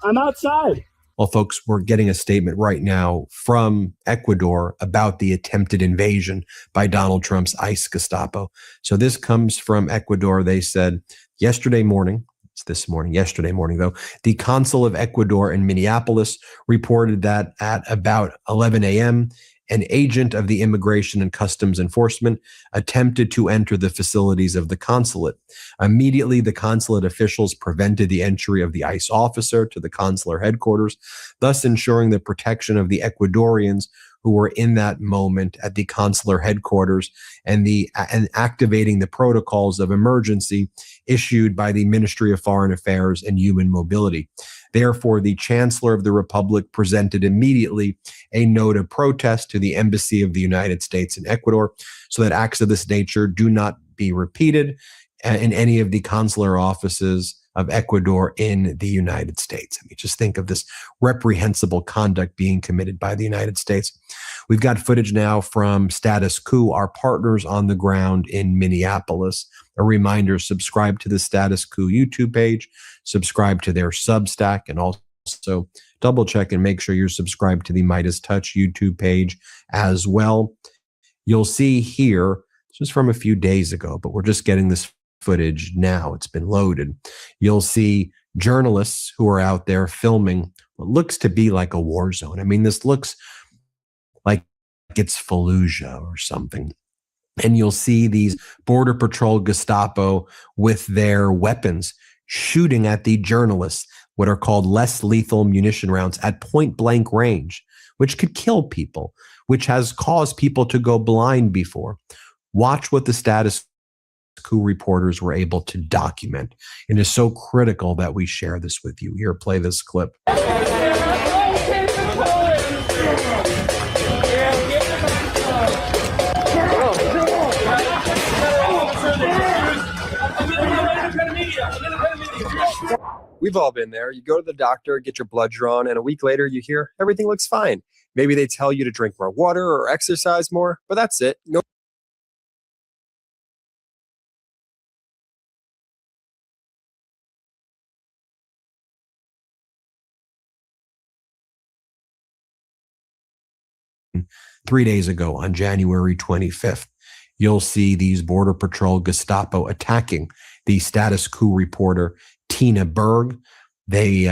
I'm outside. Well, folks, we're getting a statement right now from Ecuador about the attempted invasion by Donald Trump's ICE Gestapo. So this comes from Ecuador. They said yesterday morning, it's this morning, yesterday morning though, the consul of Ecuador in Minneapolis reported that at about 11 a.m., an agent of the Immigration and Customs Enforcement attempted to enter the facilities of the consulate. Immediately, the consulate officials prevented the entry of the ICE officer to the consular headquarters, thus ensuring the protection of the Ecuadorians who were in that moment at the consular headquarters and activating the protocols of emergency issued by the Ministry of Foreign Affairs and Human Mobility. Therefore, the Chancellor of the Republic presented immediately a note of protest to the Embassy of the United States in Ecuador so that acts of this nature do not be repeated in any of the consular offices of Ecuador in the United States. I mean, just think of this reprehensible conduct being committed by the United States. We've got footage now from Status Quo, our partners on the ground in Minneapolis. A reminder, subscribe to the Status Quo YouTube page, subscribe to their Substack, and also double check and make sure you're subscribed to the Midas Touch YouTube page as well. You'll see here, this was from a few days ago, but we're just getting this footage now. It's been loaded. You'll see journalists who are out there filming what looks to be like a war zone. I mean, this looks like it's Fallujah or something. And you'll see these Border Patrol Gestapo with their weapons shooting at the journalists, what are called less lethal munition rounds at point blank range, which could kill people, which has caused people to go blind before. Watch what the status quo reporters were able to document. It is so critical that we share this with you. Here, play this clip. We've all been there. You go to the doctor, get your blood drawn, and a week later you hear everything looks fine. Maybe they tell you to drink more water or exercise more, but that's it. No. Three days ago, on January 25th, you'll see these Border Patrol Gestapo attacking the status quo reporter, Tina Berg. They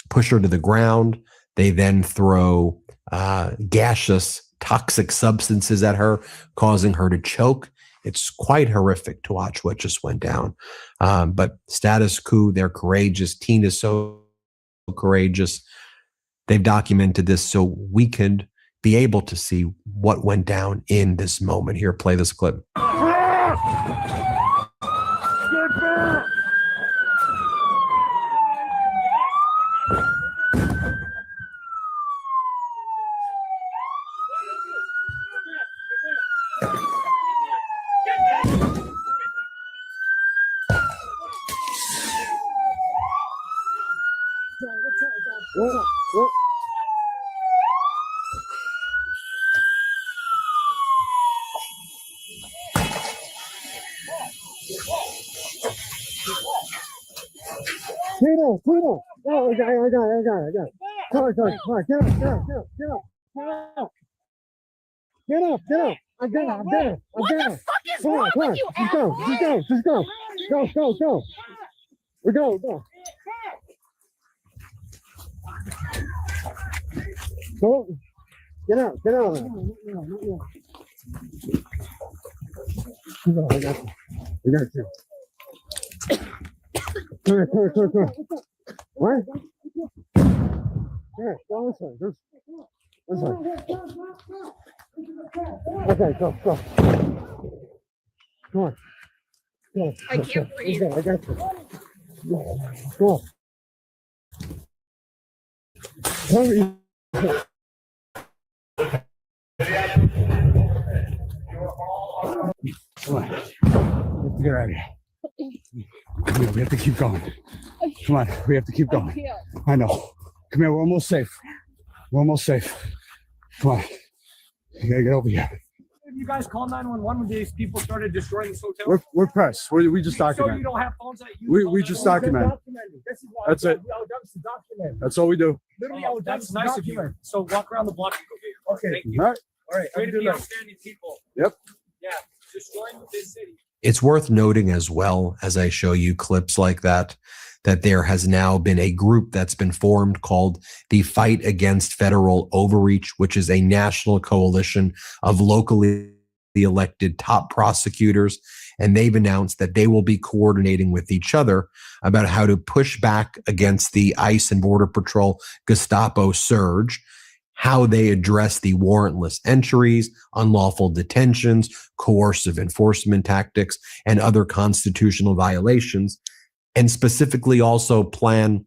push her to the ground. They then throw gaseous toxic substances at her, causing her to choke. It's quite horrific to watch what just went down. But status quo, they're courageous. Tina's so courageous. They've documented this so we could be able to see what went down in this moment. Here, play this clip. Pluto. Oh, I got it. Come on, get up. I got it. What the fuck is wrong with you, Just go. We go. Go. Get out. I got you. Come here. What? Here, go this way. This way. Okay, go. Come on. Go. I can't breathe. I got you. Go. Come here. Come on. Let's get out of here. Come here, we have to keep going. Come on, we have to keep going. I know. Come here, we're almost safe. Come on. You gotta get over here. You guys call 911 when these people started destroying this hotel? We're pressed. We just document. So you don't have phones that you we just document. This is why That's it. Document. That's all we do. Literally, that's nice of you. So walk around the block and go here. Okay. Thank you. All right. Way to be outstanding people. Yep. Yeah. Destroying this city. It's worth noting as well, as I show you clips like that there has now been a group that's been formed called the Fight Against Federal Overreach, which is a national coalition of locally elected top prosecutors. And they've announced that they will be coordinating with each other about how to push back against the ICE and Border Patrol Gestapo surge, how they address the warrantless entries, unlawful detentions, coercive enforcement tactics, and other constitutional violations, and specifically also plan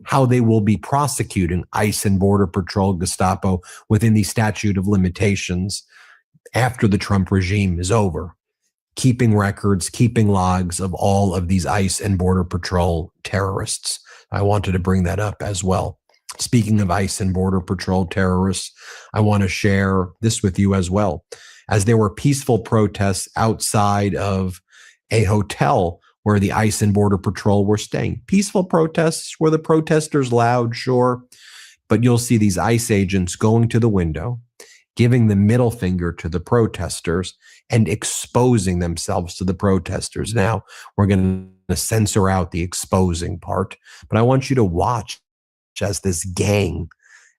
how they will be prosecuting ICE and Border Patrol Gestapo within the statute of limitations after the Trump regime is over, keeping records, keeping logs of all of these ICE and Border Patrol terrorists. I wanted to bring that up as well. Speaking of ICE and Border Patrol terrorists, I want to share this with you as well. As there were peaceful protests outside of a hotel where the ICE and Border Patrol were staying. Peaceful protests. Were the protesters loud? Sure. But you'll see these ICE agents going to the window, giving the middle finger to the protesters and exposing themselves to the protesters. Now, we're going to censor out the exposing part, but I want you to watch as this gang,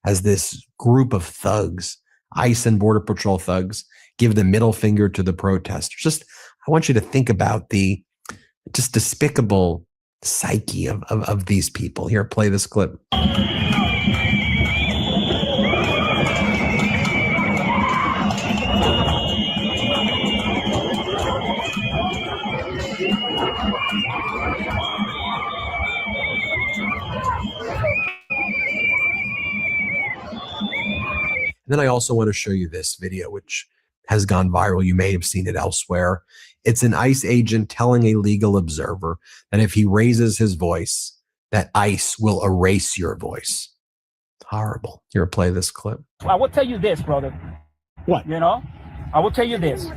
as this group of thugs, ICE and Border Patrol thugs, give the middle finger to the protesters. I want you to think about the just despicable psyche of these people. Here, play this clip. Then I also want to show you this video, which has gone viral. You may have seen it elsewhere. It's an ICE agent telling a legal observer that if he raises his voice, that ICE will erase your voice. Horrible. Here, play this clip. I will tell you this, brother. What? You know, I will tell you this.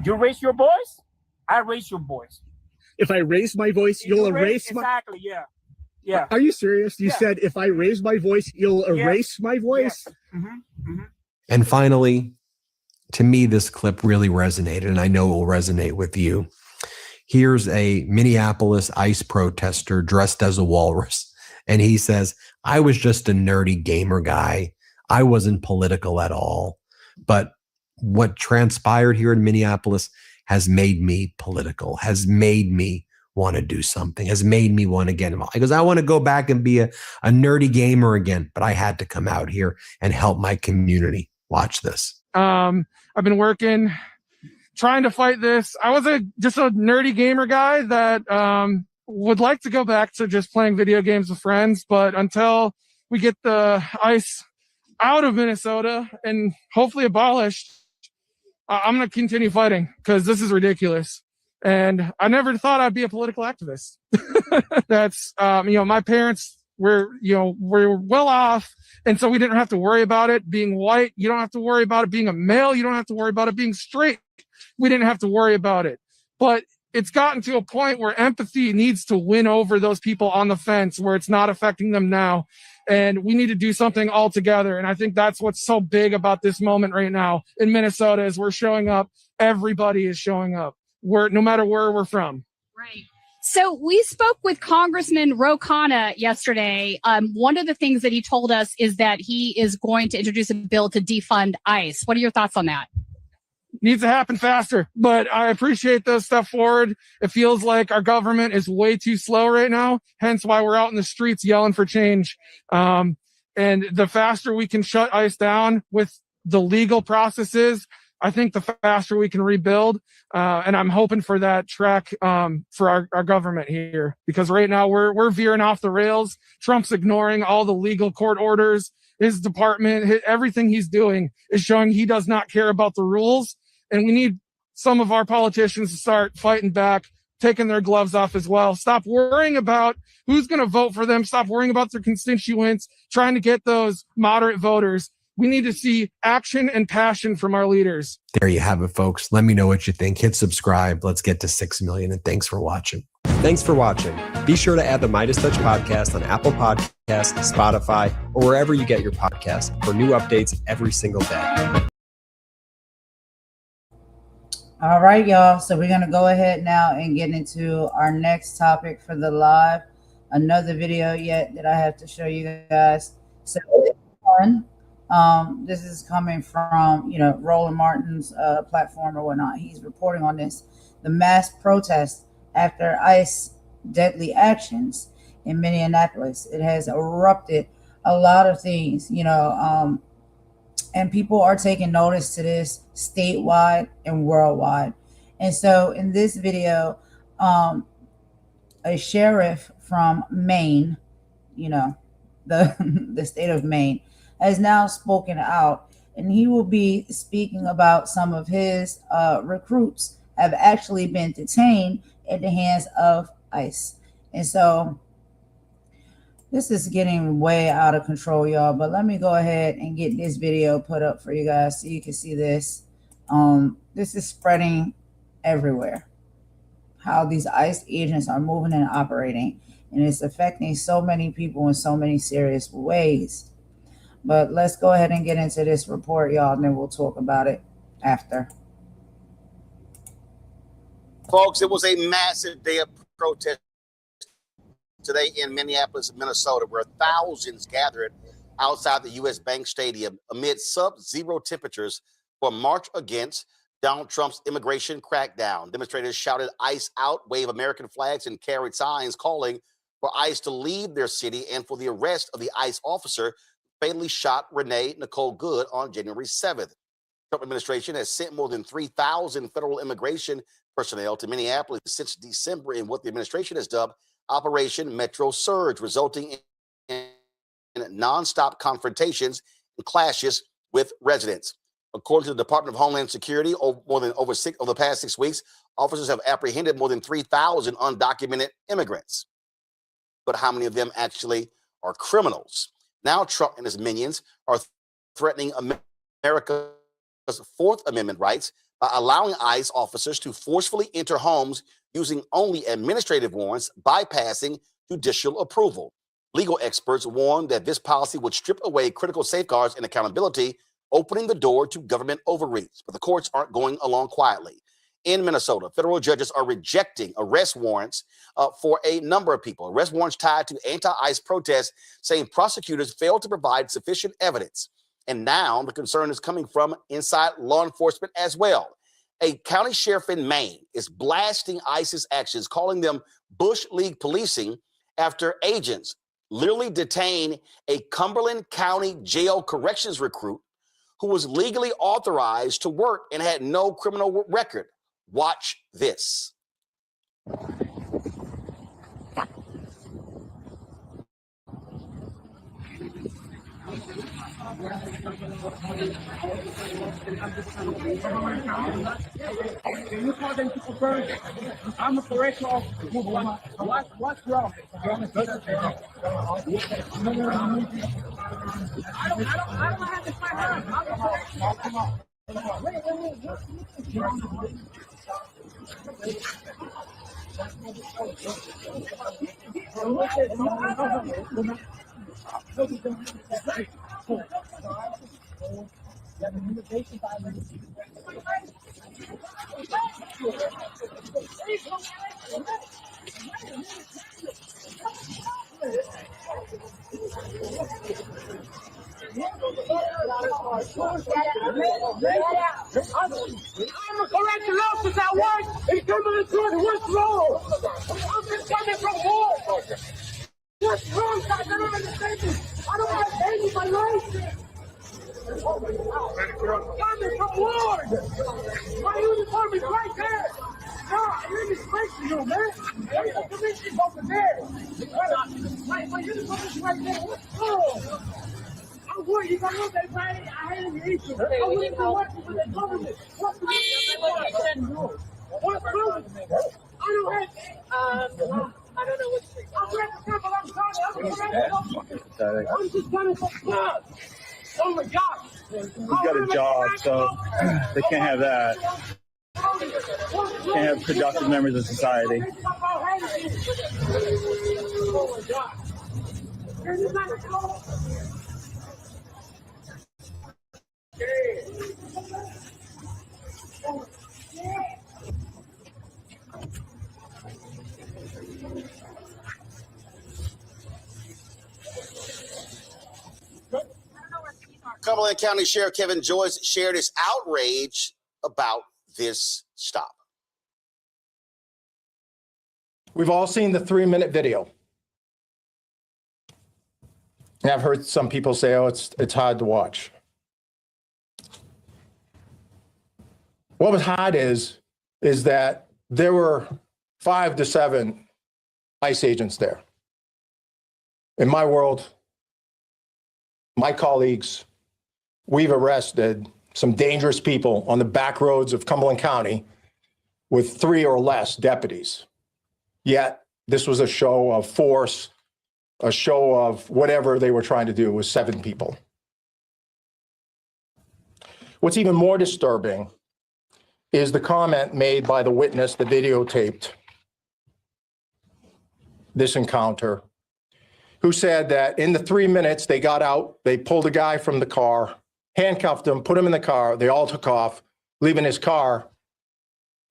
You raise your voice, I raise your voice. If I raise my voice, you'll erase my... Exactly, yeah. Yeah. Are you serious? You said if I raise my voice, you'll erase my voice? Yeah. Mm-hmm. And finally, to me, this clip really resonated, and I know it will resonate with you. Here's a Minneapolis ICE protester dressed as a walrus, and he says, I was just a nerdy gamer guy. I wasn't political at all. But what transpired here in Minneapolis has made me political, has made me want to do something, has made me want to get involved. Because I want to go back and be a nerdy gamer again, but I had to come out here and help my community. Watch this. I've been working, trying to fight this. I was just a nerdy gamer guy that would like to go back to just playing video games with friends. But until we get the ICE out of Minnesota and hopefully abolished, I'm going to continue fighting because this is ridiculous. And I never thought I'd be a political activist. That's, my parents were well off. And so we didn't have to worry about it being white. You don't have to worry about it being a male. You don't have to worry about it being straight. We didn't have to worry about it. But it's gotten to a point where empathy needs to win over those people on the fence where it's not affecting them now. And we need to do something all together. And I think that's what's so big about this moment right now in Minnesota is we're showing up. Everybody is showing up. No matter where we're from. Right. So we spoke with Congressman Ro Khanna yesterday. One of the things that he told us is that he is going to introduce a bill to defund ICE. What are your thoughts on that? Needs to happen faster, but I appreciate the step forward. It feels like our government is way too slow right now, hence why we're out in the streets yelling for change. And the faster we can shut ICE down with the legal processes, I think the faster we can rebuild. And I'm hoping for that track for our government here, because right now we're veering off the rails. Trump's ignoring all the legal court orders. His department, everything he's doing is showing he does not care about the rules. And we need some of our politicians to start fighting back, taking their gloves off as well. Stop worrying about who's going to vote for them. Stop worrying about their constituents, trying to get those moderate voters. We need to see action and passion from our leaders. There you have it, folks. Let me know what you think. Hit subscribe. Let's get to 6 million. And thanks for watching. Thanks for watching. Be sure to add the Midas Touch podcast on Apple Podcasts, Spotify, or wherever you get your podcasts for new updates every single day. All right, y'all. So we're going to go ahead now and get into our next topic for the live. Another video yet that I have to show you guys. So this one, this is coming from, Roland Martin's platform or whatnot. He's reporting on this. The mass protest after ICE deadly actions in Minneapolis. It has erupted a lot of things, and people are taking notice to this statewide and worldwide. And so in this video, a sheriff from Maine, the state of Maine, has now spoken out, and he will be speaking about some of his recruits have actually been detained at the hands of ICE. And so this is getting way out of control, y'all, but let me go ahead and get this video put up for you guys so you can see this. This is spreading everywhere, how these ICE agents are moving and operating, and it's affecting so many people in so many serious ways. But let's go ahead and get into this report, y'all, and then we'll talk about it after. Folks, it was a massive day of protest today in Minneapolis, Minnesota, where thousands gathered outside the U.S. Bank Stadium amid sub-zero temperatures for a march against Donald Trump's immigration crackdown. Demonstrators shouted ICE out, waved American flags, and carried signs calling for ICE to leave their city and for the arrest of the ICE officer who fatally shot Renee Nicole Good on January 7th. Trump administration has sent more than 3,000 federal immigration personnel to Minneapolis since December in what the administration has dubbed Operation Metro Surge, resulting in nonstop confrontations and clashes with residents. According to the Department of Homeland Security, over the past 6 weeks, officers have apprehended more than 3,000 undocumented immigrants. But how many of them actually are criminals? Now Trump and his minions are threatening America's Fourth Amendment rights by allowing ICE officers to forcefully enter homes using only administrative warrants, bypassing judicial approval. Legal experts warn that this policy would strip away critical safeguards and accountability, opening the door to government overreach. But the courts aren't going along quietly. In Minnesota, federal judges are rejecting arrest warrants for a number of people. Arrest warrants tied to anti-ICE protests, saying prosecutors failed to provide sufficient evidence. And now the concern is coming from inside law enforcement as well. A county sheriff in Maine is blasting ICE's actions, calling them Bush League policing, after agents literally detain a Cumberland County jail corrections recruit who was legally authorized to work and had no criminal record. Watch this. Can you call them to confirm? I'm a correctional officer. What's wrong? I don't have to fight her. I'm a correctional officer. I'm a correctional officer at work in Cumberland County. What's wrong? I'm just coming from war. What's wrong, guys? I don't understand this. I don't have any of my license. Coming from war. My uniform is right there. No, you're disgracing you, man. There's the commission's over there. My uniform is right there. What's wrong? I'm worried. You got to know that, right? I had an issue. I wouldn't be working for the government. What's the What's wrong? I don't have I don't know what's I'm sorry. I'm just coming from club. Oh my God. He's got a job, so they can't have that. Can't have productive members of society. Oh my God. Cumberland County Sheriff Kevin Joyce shared his outrage about this stop. We've all seen the 3-minute video. And I've heard some people say, oh, it's hard to watch. What was hard is that there were 5 to 7 ICE agents there. In my world, my colleagues, we've arrested some dangerous people on the back roads of Cumberland County with 3 or less deputies. Yet this was a show of force, a show of whatever they were trying to do with 7 people. What's even more disturbing is the comment made by the witness that videotaped this encounter, who said that in the 3 minutes they got out, they pulled a guy from the car, handcuffed him, put him in the car. They all took off, leaving his car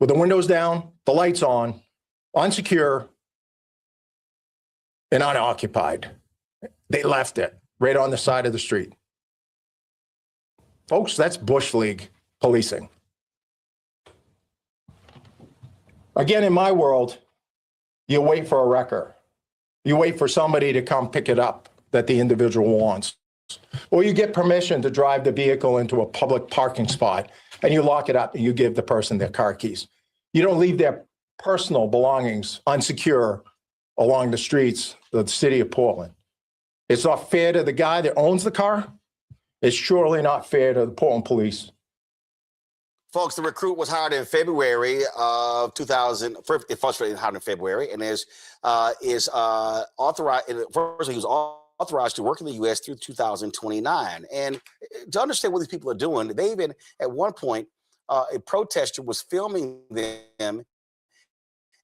with the windows down, the lights on, unsecure, and unoccupied. They left it right on the side of the street. Folks, that's Bush League policing. Again, in my world, you wait for a wrecker. You wait for somebody to come pick it up that the individual wants. Or you get permission to drive the vehicle into a public parking spot and you lock it up and you give the person their car keys. You don't leave their personal belongings unsecure along the streets of the city of Portland. It's not fair to the guy that owns the car. It's surely not fair to the Portland police. Folks, the recruit was hired in February of 2000. First hired in February, and is authorized. First, he was authorized to work in the U.S. through 2029. And to understand what these people are doing, they even at one point a protester was filming them,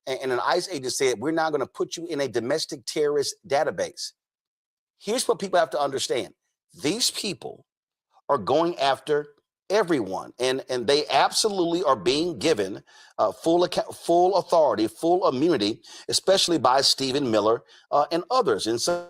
and an ICE agent said, "We're now going to put you in a domestic terrorist database." Here's what people have to understand: these people are going after everyone, and they absolutely are being given full authority, full immunity, especially by Stephen Miller and others. And so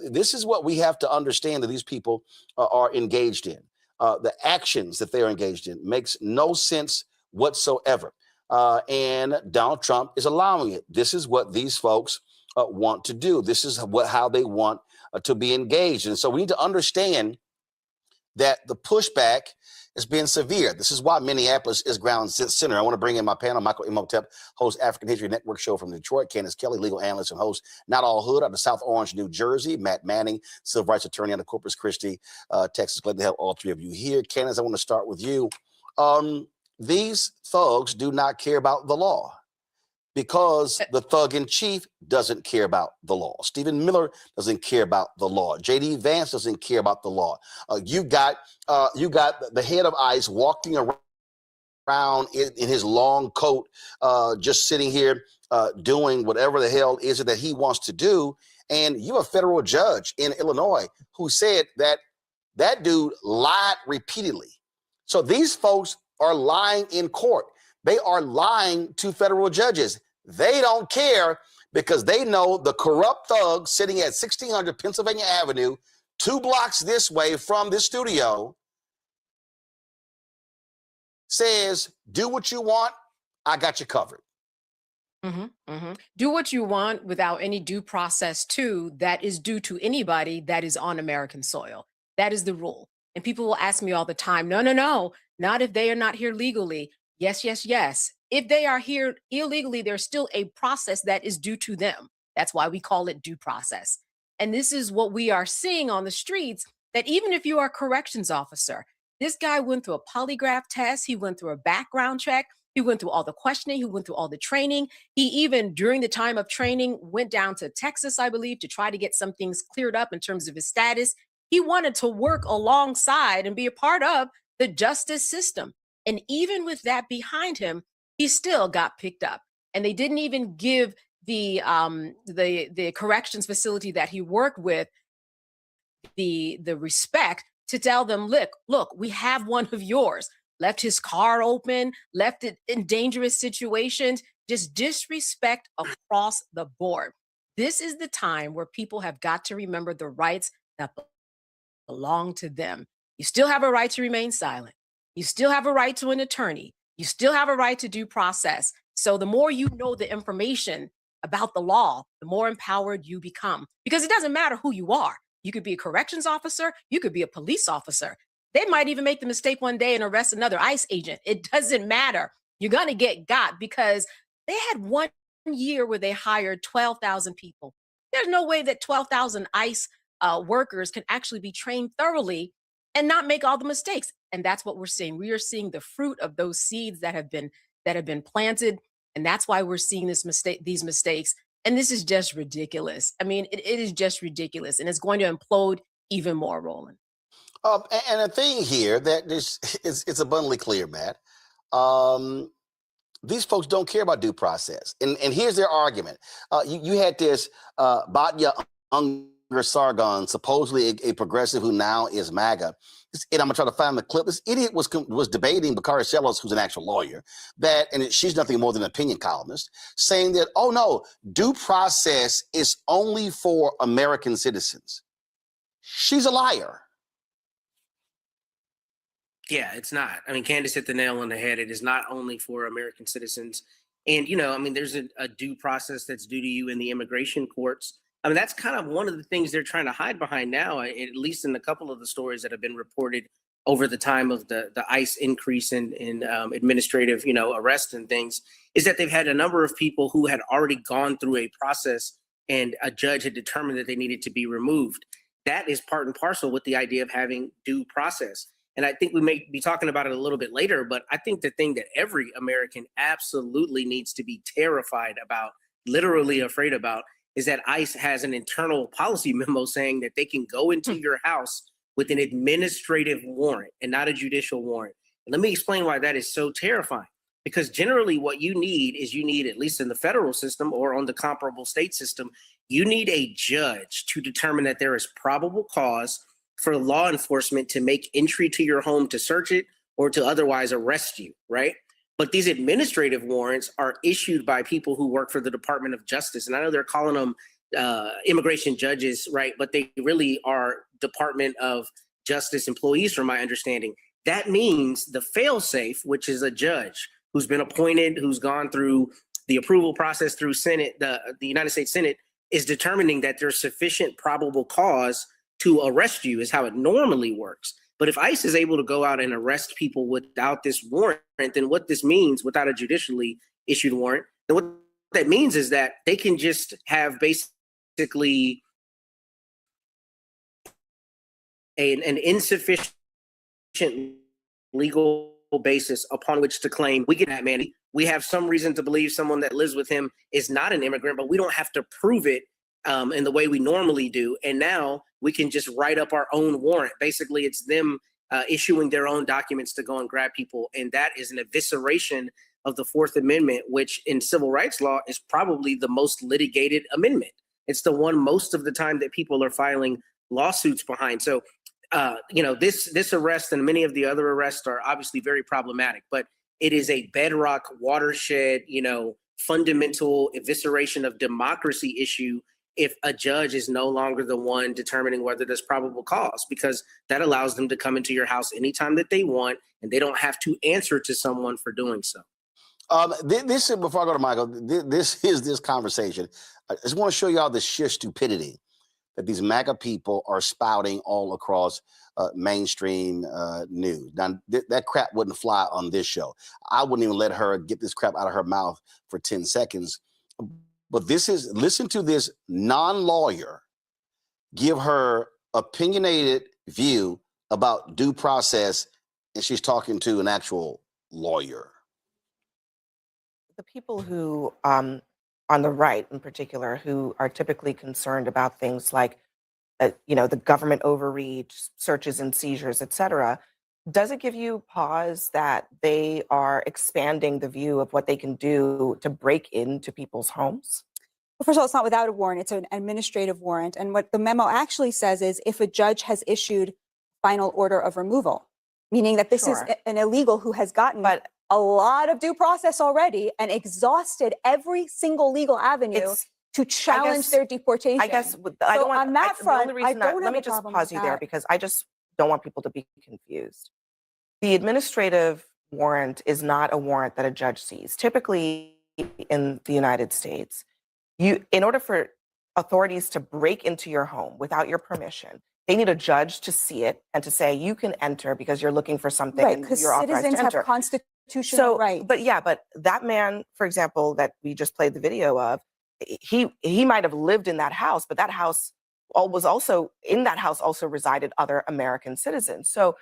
this is what we have to understand that these people are engaged in. The actions that they are engaged in makes no sense whatsoever. And Donald Trump is allowing it. This is what these folks want to do. This is how they want to be engaged. And so we need to understand that the pushback is being severe. This is why Minneapolis is ground center. I want to bring in my panel, Michael Imhotep, host African History Network show from Detroit, Candace Kelly, legal analyst and host Not All Hood out of South Orange, New Jersey, Matt Manning, civil rights attorney out of Corpus Christi, Texas. Glad to have all three of you here. Candace, I want to start with you. These thugs do not care about the law, because the thug in chief doesn't care about the law. Stephen Miller doesn't care about the law. J.D. Vance doesn't care about the law. You got the head of ICE walking around in his long coat, just sitting here doing whatever the hell is it that he wants to do. And you have a federal judge in Illinois who said that dude lied repeatedly. So these folks are lying in court. They are lying to federal judges. They don't care, because they know the corrupt thug sitting at 1600 Pennsylvania Avenue, 2 blocks this way from this studio, says, do what you want. I got you covered. Do what you want without any due process too that is due to anybody that is on American soil. That is the rule. And people will ask me all the time, no, not if they are not here legally. Yes. If they are here illegally, there's still a process that is due to them. That's why we call it due process. And this is what we are seeing on the streets, that even if you are a corrections officer, this guy went through a polygraph test. He went through a background check. He went through all the questioning. He went through all the training. He even, during the time of training, went down to Texas, I believe, to try to get some things cleared up in terms of his status. He wanted to work alongside and be a part of the justice system. And even with that behind him, he still got picked up. And they didn't even give the corrections facility that he worked with the respect to tell them, look, we have one of yours. Left his car open, left it in dangerous situations, just disrespect across the board. This is the time where people have got to remember the rights that belong to them. You still have a right to remain silent. You still have a right to an attorney. You still have a right to due process. So the more you know the information about the law, the more empowered you become. Because it doesn't matter who you are. You could be a corrections officer. You could be a police officer. They might even make the mistake one day and arrest another ICE agent. It doesn't matter. You're going to get got, because they had 1 year where they hired 12,000 people. There's no way that 12,000 ICE workers can actually be trained thoroughly and not make all the mistakes. And that's what we're seeing. We are seeing the fruit of those seeds that have been planted. And that's why we're seeing these mistakes. And this is just ridiculous. I mean, it is just ridiculous. And it's going to implode even more, Roland. And a thing here that it's abundantly clear, Matt. These folks don't care about due process. And here's their argument. You had this Batya Sargon, supposedly a progressive who now is MAGA. And I'm gonna try to find the clip. This idiot was debating Bakari Sellos, who's an actual lawyer, she's nothing more than an opinion columnist, saying that, oh no, due process is only for American citizens. She's a liar. Yeah, it's not. I mean, Candace hit the nail on the head. It is not only for American citizens. And, I mean, there's a due process that's due to you in the immigration courts. I mean, that's kind of one of the things they're trying to hide behind now, at least in a couple of the stories that have been reported over the time of the ICE increase in administrative, arrests and things, is that they've had a number of people who had already gone through a process and a judge had determined that they needed to be removed. That is part and parcel with the idea of having due process. And I think we may be talking about it a little bit later, but I think the thing that every American absolutely needs to be terrified about, literally afraid about, is that ICE has an internal policy memo saying that they can go into your house with an administrative warrant and not a judicial warrant. And let me explain why that is so terrifying. Because generally what you need, at least in the federal system or on the comparable state system, you need a judge to determine that there is probable cause for law enforcement to make entry to your home to search it or to otherwise arrest you, right? But these administrative warrants are issued by people who work for the Department of Justice. And I know they're calling them immigration judges, right? But they really are Department of Justice employees, from my understanding. That means the fail-safe, which is a judge who's been appointed, who's gone through the approval process through Senate, the United States Senate, is determining that there's sufficient probable cause to arrest you, is how it normally works. But if ICE is able to go out and arrest people without this warrant, then what this means, without a judicially issued warrant, then what that means is that they can just have basically an insufficient legal basis upon which to claim we get that man. We have some reason to believe someone that lives with him is not an immigrant, but we don't have to prove it in the way we normally do. And now we can just write up our own warrant. Basically, it's them issuing their own documents to go and grab people. And that is an evisceration of the Fourth Amendment, which in civil rights law is probably the most litigated amendment. It's the one most of the time that people are filing lawsuits behind. So, this arrest and many of the other arrests are obviously very problematic, but it is a bedrock watershed, fundamental evisceration of democracy issue if a judge is no longer the one determining whether there's probable cause, because that allows them to come into your house anytime that they want, and they don't have to answer to someone for doing so. This is, before I go to Michael, this conversation. I just want to show y'all the sheer stupidity that these MAGA people are spouting all across mainstream news. Now, that crap wouldn't fly on this show. I wouldn't even let her get this crap out of her mouth for 10 seconds. But listen to this non-lawyer give her opinionated view about due process, and she's talking to an actual lawyer. The people who, on the right in particular, who are typically concerned about things like, the government overreach, searches and seizures, et cetera, does it give you pause that they are expanding the view of what they can do to break into people's homes? Well, first of all, it's not without a warrant. It's an administrative warrant. And what the memo actually says is if a judge has issued final order of removal, meaning that this is an illegal who has gotten a lot of due process already and exhausted every single legal avenue to challenge their deportation. I guess on that front, let me just pause you there because I just don't want people to be confused. The administrative warrant is not a warrant that a judge sees. Typically in the United States, in order for authorities to break into your home without your permission, they need a judge to see it and to say you can enter because you're looking for something. Right, because citizens have constitutional rights. But that man, for example, that we just played the video of, he might have lived in that house, but that house also resided other American citizens. So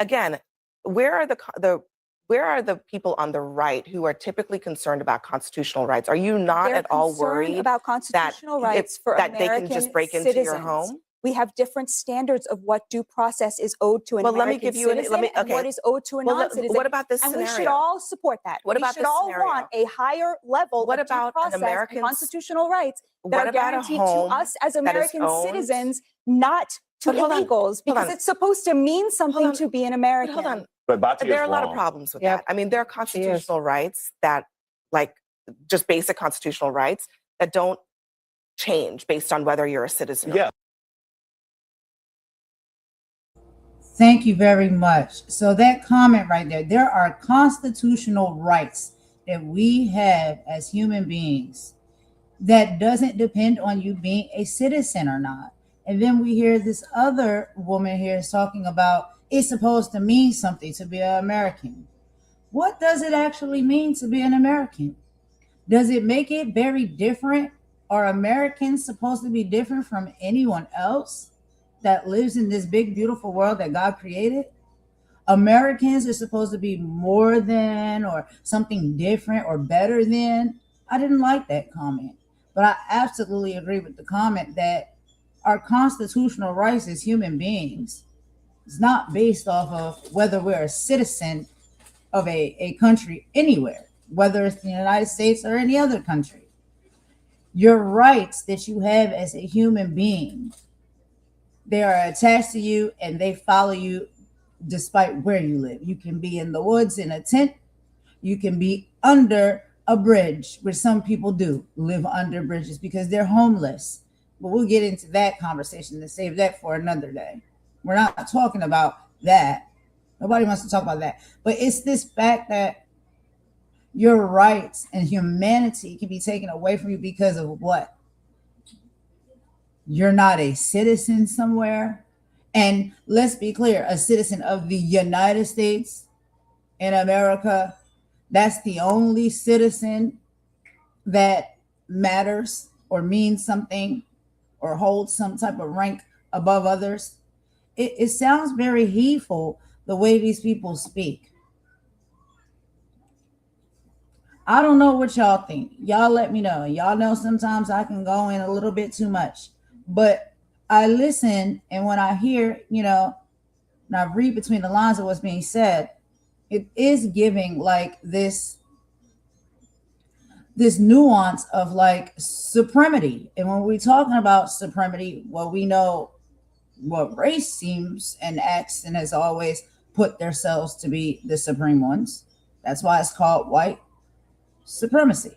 again, where are the people on the right who are typically concerned about constitutional rights? Are you not at all worried about constitutional rights for that American they can just break into your home? we have different standards of what due process is owed to an Well, let me American give you an- citizen let me- and what okay. is owed to a Well, non-citizen. what about this And we should scenario? all support that. What we about should this all scenario? want a higher level What of due about an process and American- constitutional rights that what are about a guaranteed to home us as that is American owned- citizens, not to But hold on, illegals, hold because on. it's supposed to mean something on. to be an But American. hold on. But Bati There is are a lot of wrong. problems with Yep. that. I mean, there are constitutional rights that, like, just basic constitutional rights that don't change based on whether you're a citizen. Yeah. Thank you very much. So that comment right there are constitutional rights that we have as human beings that doesn't depend on you being a citizen or not. And then we hear this other woman here is talking about it's supposed to mean something to be an American. What does it actually mean to be an American? Does it make it very different? Are Americans supposed to be different from anyone else that lives in this big, beautiful world that God created? Americans are supposed to be more than or something different or better than. I didn't like that comment, but I absolutely agree with the comment that our constitutional rights as human beings is not based off of whether we're a citizen of a country anywhere, whether it's the United States or any other country. Your rights that you have as a human being, they are attached to you and they follow you despite where you live. You can be in the woods in a tent. You can be under a bridge, which some people do live under bridges because they're homeless. But we'll get into that conversation and save that for another day. We're not talking about that. Nobody wants to talk about that. But it's this fact that your rights and humanity can be taken away from you because of what? You're not a citizen somewhere. And let's be clear, a citizen of the United States in America, that's the only citizen that matters or means something or holds some type of rank above others. It sounds very hateful the way these people speak. I don't know what y'all think. Y'all let me know. Y'all know sometimes I can go in a little bit too much, but I listen, and when I hear, and I read between the lines of what's being said, it is giving like this nuance of like supremacy. And when we're talking about supremacy, well, we know what race seems and acts and has always put themselves to be the supreme ones. That's why it's called white supremacy.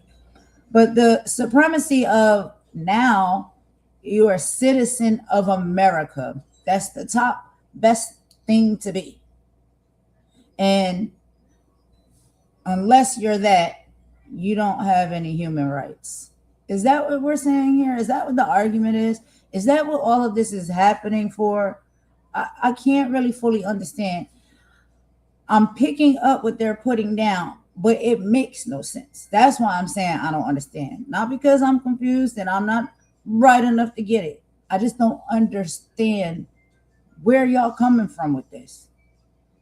But the supremacy of now, you are a citizen of America. That's the top best thing to be. And unless you're that, you don't have any human rights. Is that what we're saying here? Is that what the argument is? Is that what all of this is happening for? I can't really fully understand. I'm picking up what they're putting down, but it makes no sense. That's why I'm saying I don't understand. Not because I'm confused and I'm not bright enough to get it. I just don't understand where y'all coming from with this.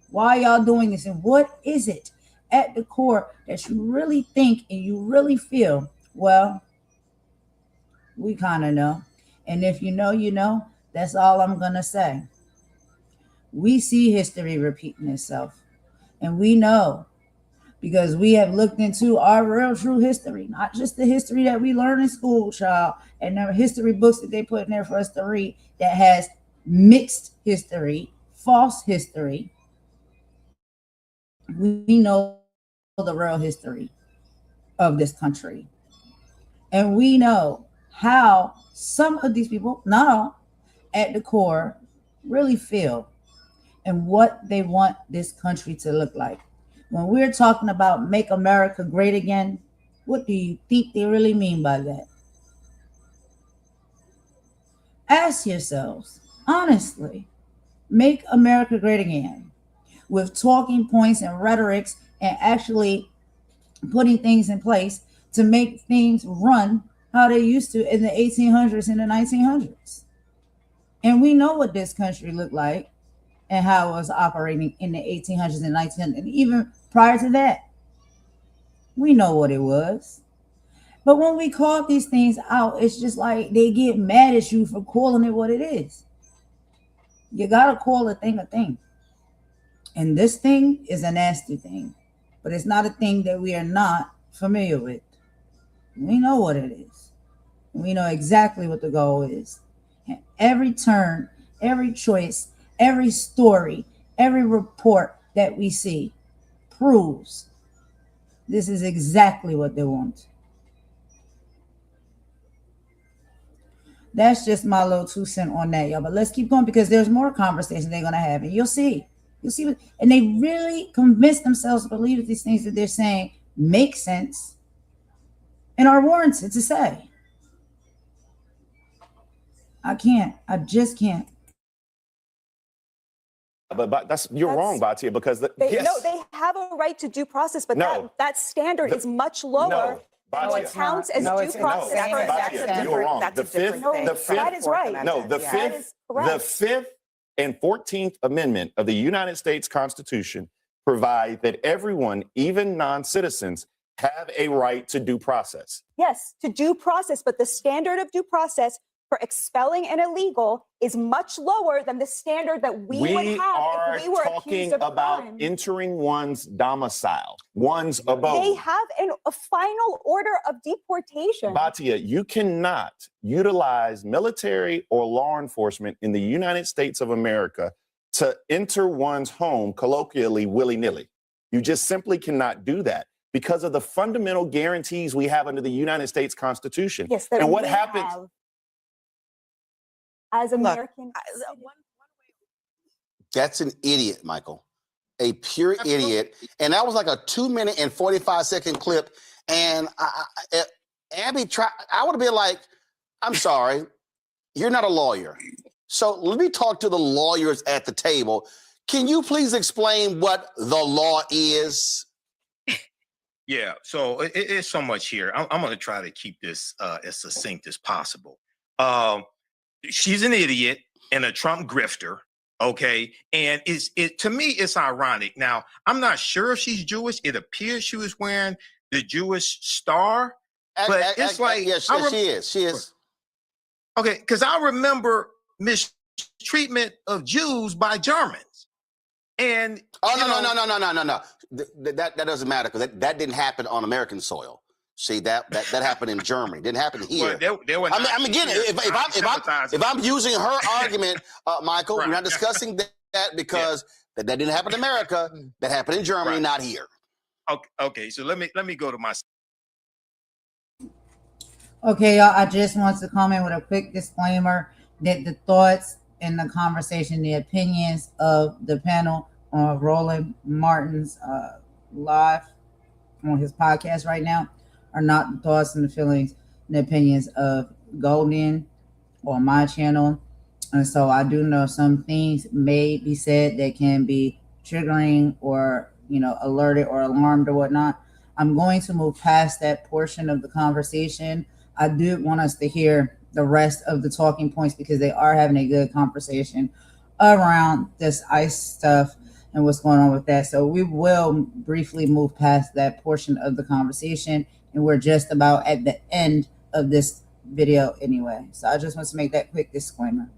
Why y'all doing this? And what is it at the core that you really think and you really feel? Well, we kind of know. And if you know, you know. That's all I'm going to say. We see history repeating itself. And we know because we have looked into our real true history, not just the history that we learn in school, child, and the history books that they put in there for us to read that has mixed history, false history. We know the real history of this country. And we know how some of these people, not all, at the core, really feel and what they want this country to look like. When we're talking about make America great again, what do you think they really mean by that? Ask yourselves, honestly, make America great again with talking points and rhetorics and actually putting things in place to make things run how they used to in the 1800s and the 1900s. And we know what this country looked like and how it was operating in the 1800s and 1900s, and even prior to that. We know what it was. But when we call these things out, it's just like they get mad at you for calling it what it is. You gotta call a thing a thing. And this thing is a nasty thing, but it's not a thing that we are not familiar with. We know what it is. We know exactly what the goal is. And every turn, every choice, every story, every report that we see proves this is exactly what they want. That's just my little 2 cents on that, y'all. But let's keep going because there's more conversation they're going to have. And you'll see. You'll see. And they really convince themselves to believe that these things that they're saying make sense and are warranted to say. I can't. I just can't. But you're wrong, Batia, because No, they have a right to due process, but that standard is much lower. No. than what counts as due process. You're wrong. The Fifth and 14th Amendment of the United States Constitution provide that everyone, even non-citizens, have a right to due process. Yes, to due process, but the standard of due process for expelling an illegal is much lower than the standard that we would have if we were accused of about crime. entering one's domicile, one's abode. They have a final order of deportation. Batia, you cannot utilize military or law enforcement in the United States of America to enter one's home colloquially willy-nilly. You just simply cannot do that because of the fundamental guarantees we have under the United States Constitution. Yes, and what happens as American? That's an idiot, Michael. A pure idiot. And that was like a 2-minute and 45-second clip. And Abby, I would have been like, I'm sorry, you're not a lawyer. So let me talk to the lawyers at the table. Can you please explain what the law is? Yeah, so it's so much here. I'm going to try to keep this as succinct as possible. She's an idiot and a Trump grifter, okay? And to me, it's ironic. Now, I'm not sure if she's Jewish. It appears she was wearing the Jewish star, but it's like... Yes, she is. Okay, because I remember mistreatment of Jews by Germans. And... Oh, no. That doesn't matter because that didn't happen on American soil. See, that happened in Germany. Didn't happen here. Well, if I'm using her argument, Michael, we're not discussing that because that didn't happen in America. That happened in Germany, not here. Okay. So let me go to my. Okay, y'all. I just want to comment with a quick disclaimer that the thoughts and the conversation, the opinions of the panel on Roland Martin's live on his podcast right now are not the thoughts and the feelings and the opinions of Golden or my channel. And so I do know some things may be said that can be triggering or, alerted or alarmed or whatnot. I'm going to move past that portion of the conversation. I do want us to hear the rest of the talking points because they are having a good conversation around this ICE stuff and what's going on with that. So we will briefly move past that portion of the conversation. And we're just about at the end of this video anyway. So I just want to make that quick disclaimer.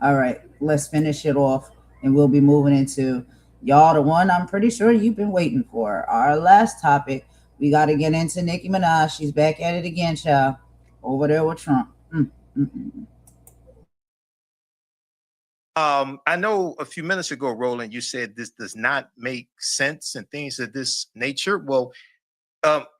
All right, let's finish it off. And we'll be moving into, y'all, the one I'm pretty sure you've been waiting for. Our last topic. We got to get into Nicki Minaj. She's back at it again, child. Over there with Trump. I know a few minutes ago, Roland, you said this does not make sense and things of this nature. Well,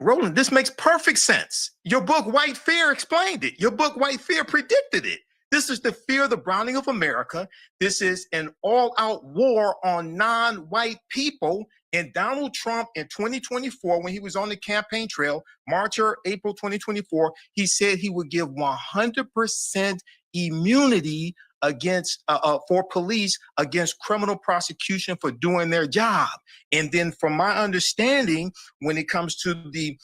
Roland, this makes perfect sense. Your book, White Fear, explained it. Your book, White Fear, predicted it. This is the fear of the browning of America. This is an all-out war on non-white people. And Donald Trump in 2024, when he was on the campaign trail, March or April 2024, he said he would give 100% immunity against for police against criminal prosecution for doing their job. And then from my understanding, when it comes to the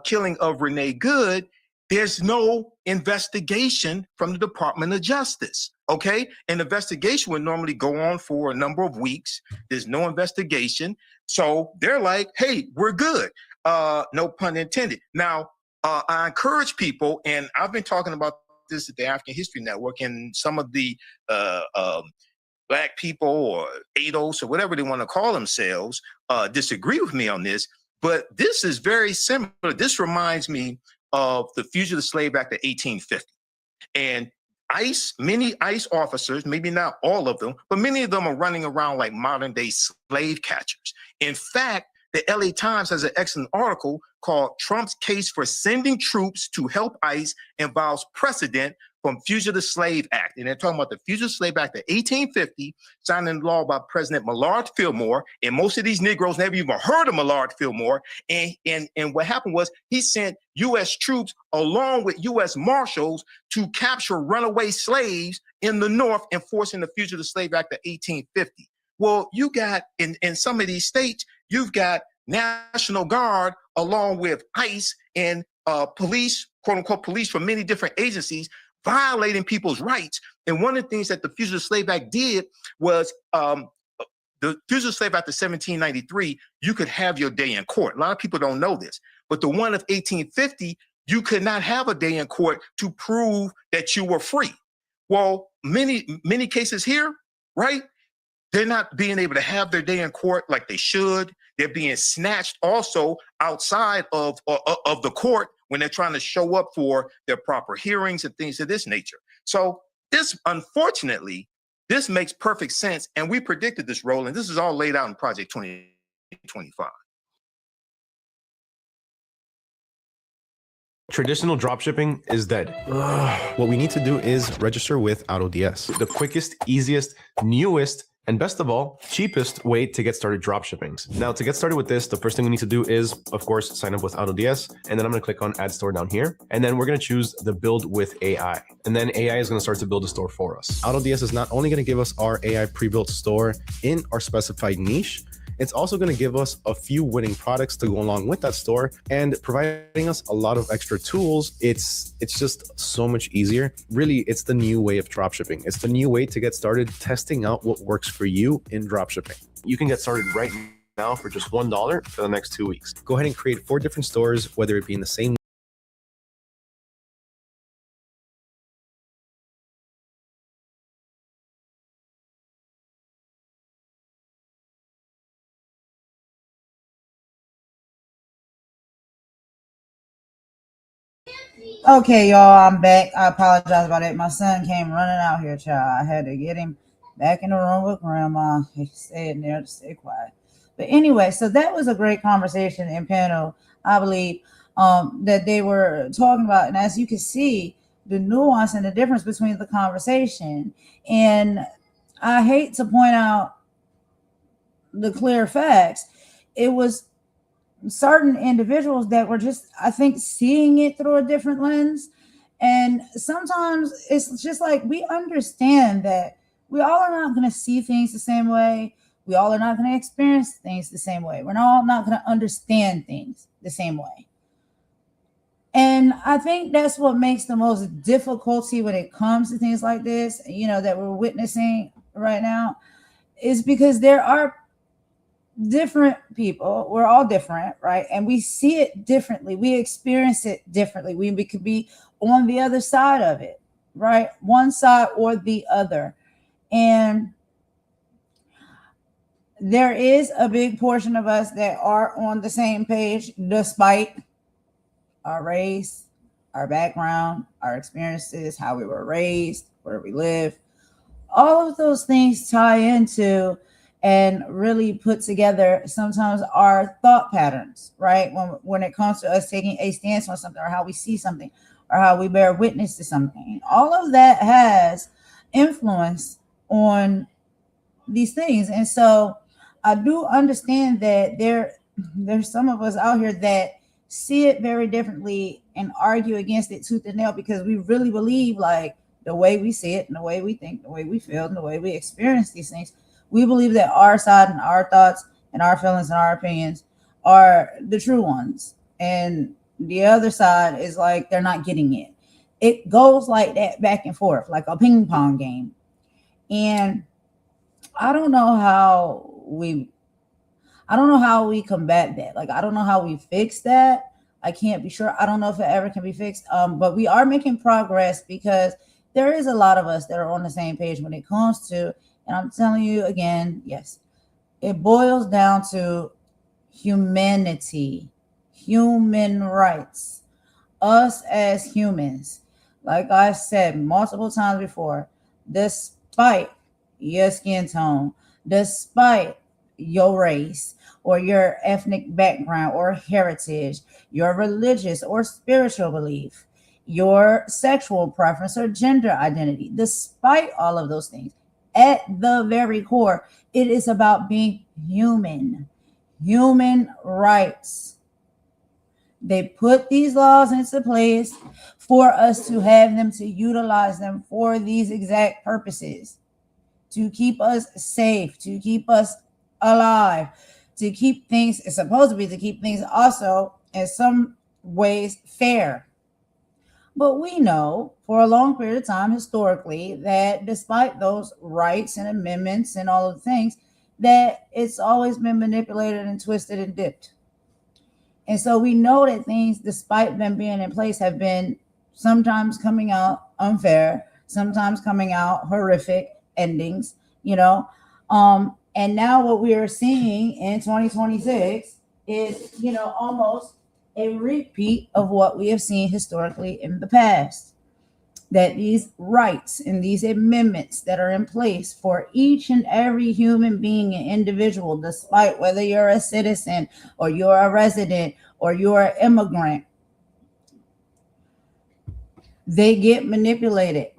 killing of Renee Good, there's no investigation from the Department of Justice. Okay, an investigation would normally go on for a number of weeks. There's no investigation. So they're like, hey, we're good. No pun intended. Now, I encourage people, and I've been talking about this at the African History Network, and some of the Black people or ADOS or whatever they want to call themselves disagree with me on this. But this is very similar. This reminds me of the Fugitive Slave Act of 1850. And ICE, many ICE officers, maybe not all of them, but many of them are running around like modern day slave catchers. In fact, the LA Times has an excellent article called Trump's Case for Sending Troops to Help ICE Involves Precedent from Fugitive Slave Act. And they're talking about the Fugitive Slave Act of 1850, signed into law by President Millard Fillmore. And most of these Negroes never even heard of Millard Fillmore. And what happened was he sent U.S. troops along with U.S. Marshals to capture runaway slaves in the North, enforcing the Fugitive Slave Act of 1850. Well, you got in some of these states, you've got National Guard along with ICE and police, quote unquote, police from many different agencies violating people's rights. And one of the things that the Fugitive Slave Act did was the Fugitive Slave Act of 1793, you could have your day in court. A lot of people don't know this, but the one of 1850, you could not have a day in court to prove that you were free. Well, many cases here, right? They're not being able to have their day in court like they should. They're being snatched also outside of the court when they're trying to show up for their proper hearings and things of this nature. So this, unfortunately, this makes perfect sense. And we predicted this, Roland. This is all laid out in Project 2025. Traditional dropshipping is dead. What we need to do is register with AutoDS, the quickest, easiest, newest, and best of all, cheapest way to get started dropshipping. Now, to get started with this, the first thing we need to do is, of course, sign up with AutoDS. And then I'm going to click on Add Store down here. And then we're going to choose the Build with AI. And then AI is going to start to build a store for us. AutoDS is not only going to give us our AI pre-built store in our specified niche, it's also going to give us a few winning products to go along with that store and providing us a lot of extra tools. It's just so much easier. Really, it's the new way of dropshipping. It's the new way to get started testing out what works for you in dropshipping. You can get started right now for just $1 for the next 2 weeks. Go ahead and create 4 different stores, whether it be in the same Okay, y'all, I'm back. I apologize about it. My son came running out here, child. I had to get him back in the room with grandma. He stayed in there to stay quiet. But anyway, so that was a great conversation in panel, I believe, that they were talking about. And as you can see, the nuance and the difference between the conversation. And I hate to point out the clear facts. It was certain individuals that were just, I think, seeing it through a different lens. And sometimes it's just like, we understand that we all are not going to see things the same way. We all are not going to experience things the same way. We're all not going to understand things the same way. And I think that's what makes the most difficulty when it comes to things like this, you know, that we're witnessing right now, is because there are different people. We're all different, right? And we see it differently. We experience it differently. We could be on the other side of it, right? One side or the other. And there is a big portion of us that are on the same page, despite our race, our background, our experiences, how we were raised, where we live. All of those things tie into and really put together sometimes our thought patterns, right? When it comes to us taking a stance on something, or how we see something, or how we bear witness to something. All of that has influence on these things. And so I do understand that there's some of us out here that see it very differently and argue against it tooth and nail, because we really believe, like, the way we see it and the way we think, the way we feel and the way we experience these things, we believe that our side and our thoughts and our feelings and our opinions are the true ones. And the other side is like, they're not getting it. It goes like that back and forth, like a ping pong game. And I don't know how we combat that. Like, I don't know how we fix that. I can't be sure. I don't know if it ever can be fixed. But we are making progress because there is a lot of us that are on the same page when it comes to, and I'm telling you again, yes, it boils down to humanity, human rights, us as humans. Like I said multiple times before, despite your skin tone, despite your race or your ethnic background or heritage, your religious or spiritual belief, your sexual preference or gender identity, despite all of those things, at the very core, it is about being human, human rights. They put these laws into place for us to have them, to utilize them for these exact purposes, to keep us safe, to keep us alive, to keep things, it's supposed to be to keep things also in some ways fair. But we know for a long period of time historically that despite those rights and amendments and all of the things, that it's always been manipulated and twisted and dipped. And so we know that things, despite them being in place, have been sometimes coming out unfair, sometimes coming out horrific endings, you know. And now what we are seeing in 2026 is, you know, almost a repeat of what we have seen historically in the past. That these rights and these amendments that are in place for each and every human being and individual, despite whether you're a citizen or you're a resident or you're an immigrant, they get manipulated,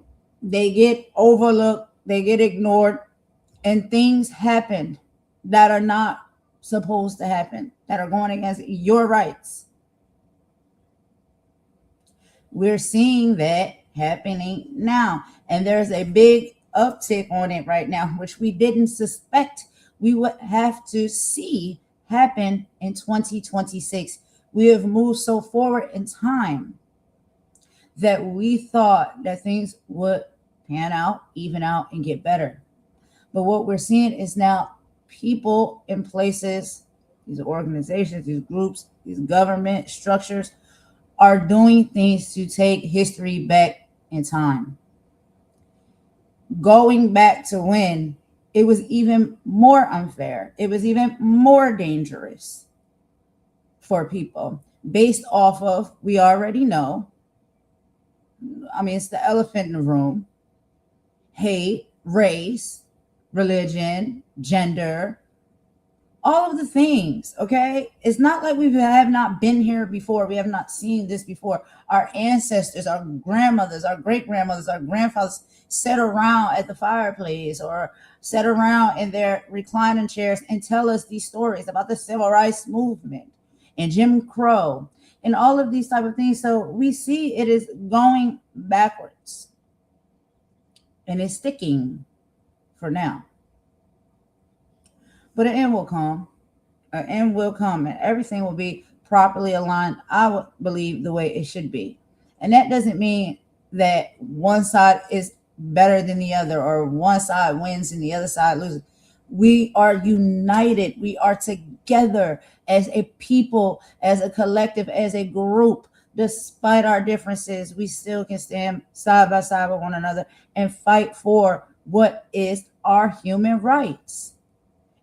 they get overlooked, they get ignored, and things happen that are not supposed to happen, that are going against your rights. We're seeing that happening now, and there's a big uptick on it right now, which we didn't suspect we would have to see happen in 2026. We have moved so forward in time that we thought that things would pan out, even out, and get better. But what we're seeing is now people in places, these organizations, these groups, these government structures are doing things to take history back in time. Going back to when it was even more unfair, it was even more dangerous for people based off of, we already know, I mean, it's the elephant in the room, hate, race, religion, gender, all of the things, okay? It's not like we have not been here before. We have not seen this before. Our ancestors, our grandmothers, our great-grandmothers, our grandfathers sat around at the fireplace or sat around in their reclining chairs and tell us these stories about the civil rights movement and Jim Crow and all of these type of things. So we see it is going backwards and it's sticking for now. But an end will come. An end will come, and everything will be properly aligned, I would believe, the way it should be. And that doesn't mean that one side is better than the other or one side wins and the other side loses. We are united. We are together as a people, as a collective, as a group. Despite our differences, we still can stand side by side with one another and fight for what is our human rights.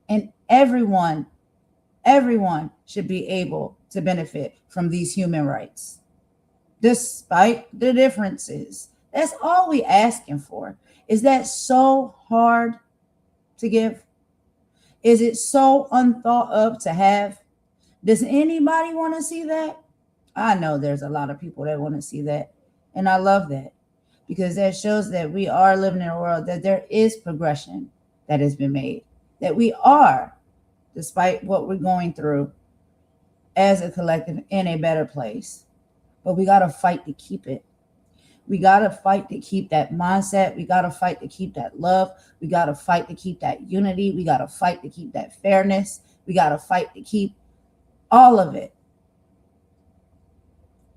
And everyone should be able to benefit from these human rights, despite the differences. That's all we asking for. Is that so hard to give? Is it so unthought of to have? Does anybody want to see that? I know there's a lot of people that want to see that. And I love that because that shows that we are living in a world that there is progression that has been made, that we are, despite what we're going through as a collective, in a better place. But we got to fight to keep it. We got to fight to keep that mindset. We got to fight to keep that love. We got to fight to keep that unity. We got to fight to keep that fairness. We got to fight to keep all of it.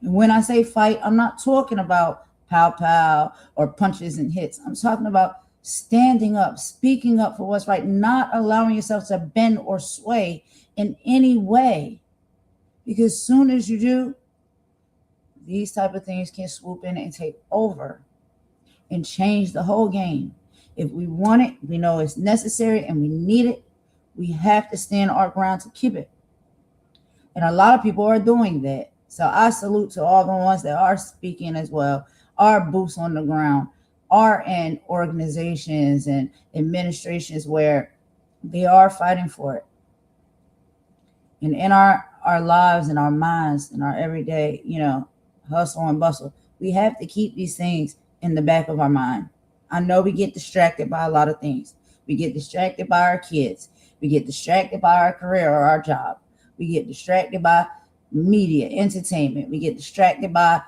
And when I say fight, I'm not talking about pow pow or punches and hits. I'm talking about standing up, speaking up for what's right, not allowing yourself to bend or sway in any way. Because as soon as you do, these type of things can swoop in and take over and change the whole game. If we want it, we know it's necessary and we need it, we have to stand our ground to keep it. And a lot of people are doing that. So I salute to all the ones that are speaking as well, are boots on the ground, are in organizations and administrations where they are fighting for it. And in our lives and our minds and our everyday, hustle and bustle, we have to keep these things in the back of our mind. I know we get distracted by a lot of things. We get distracted by our kids. We get distracted by our career or our job. We get distracted by media, entertainment. We get distracted by,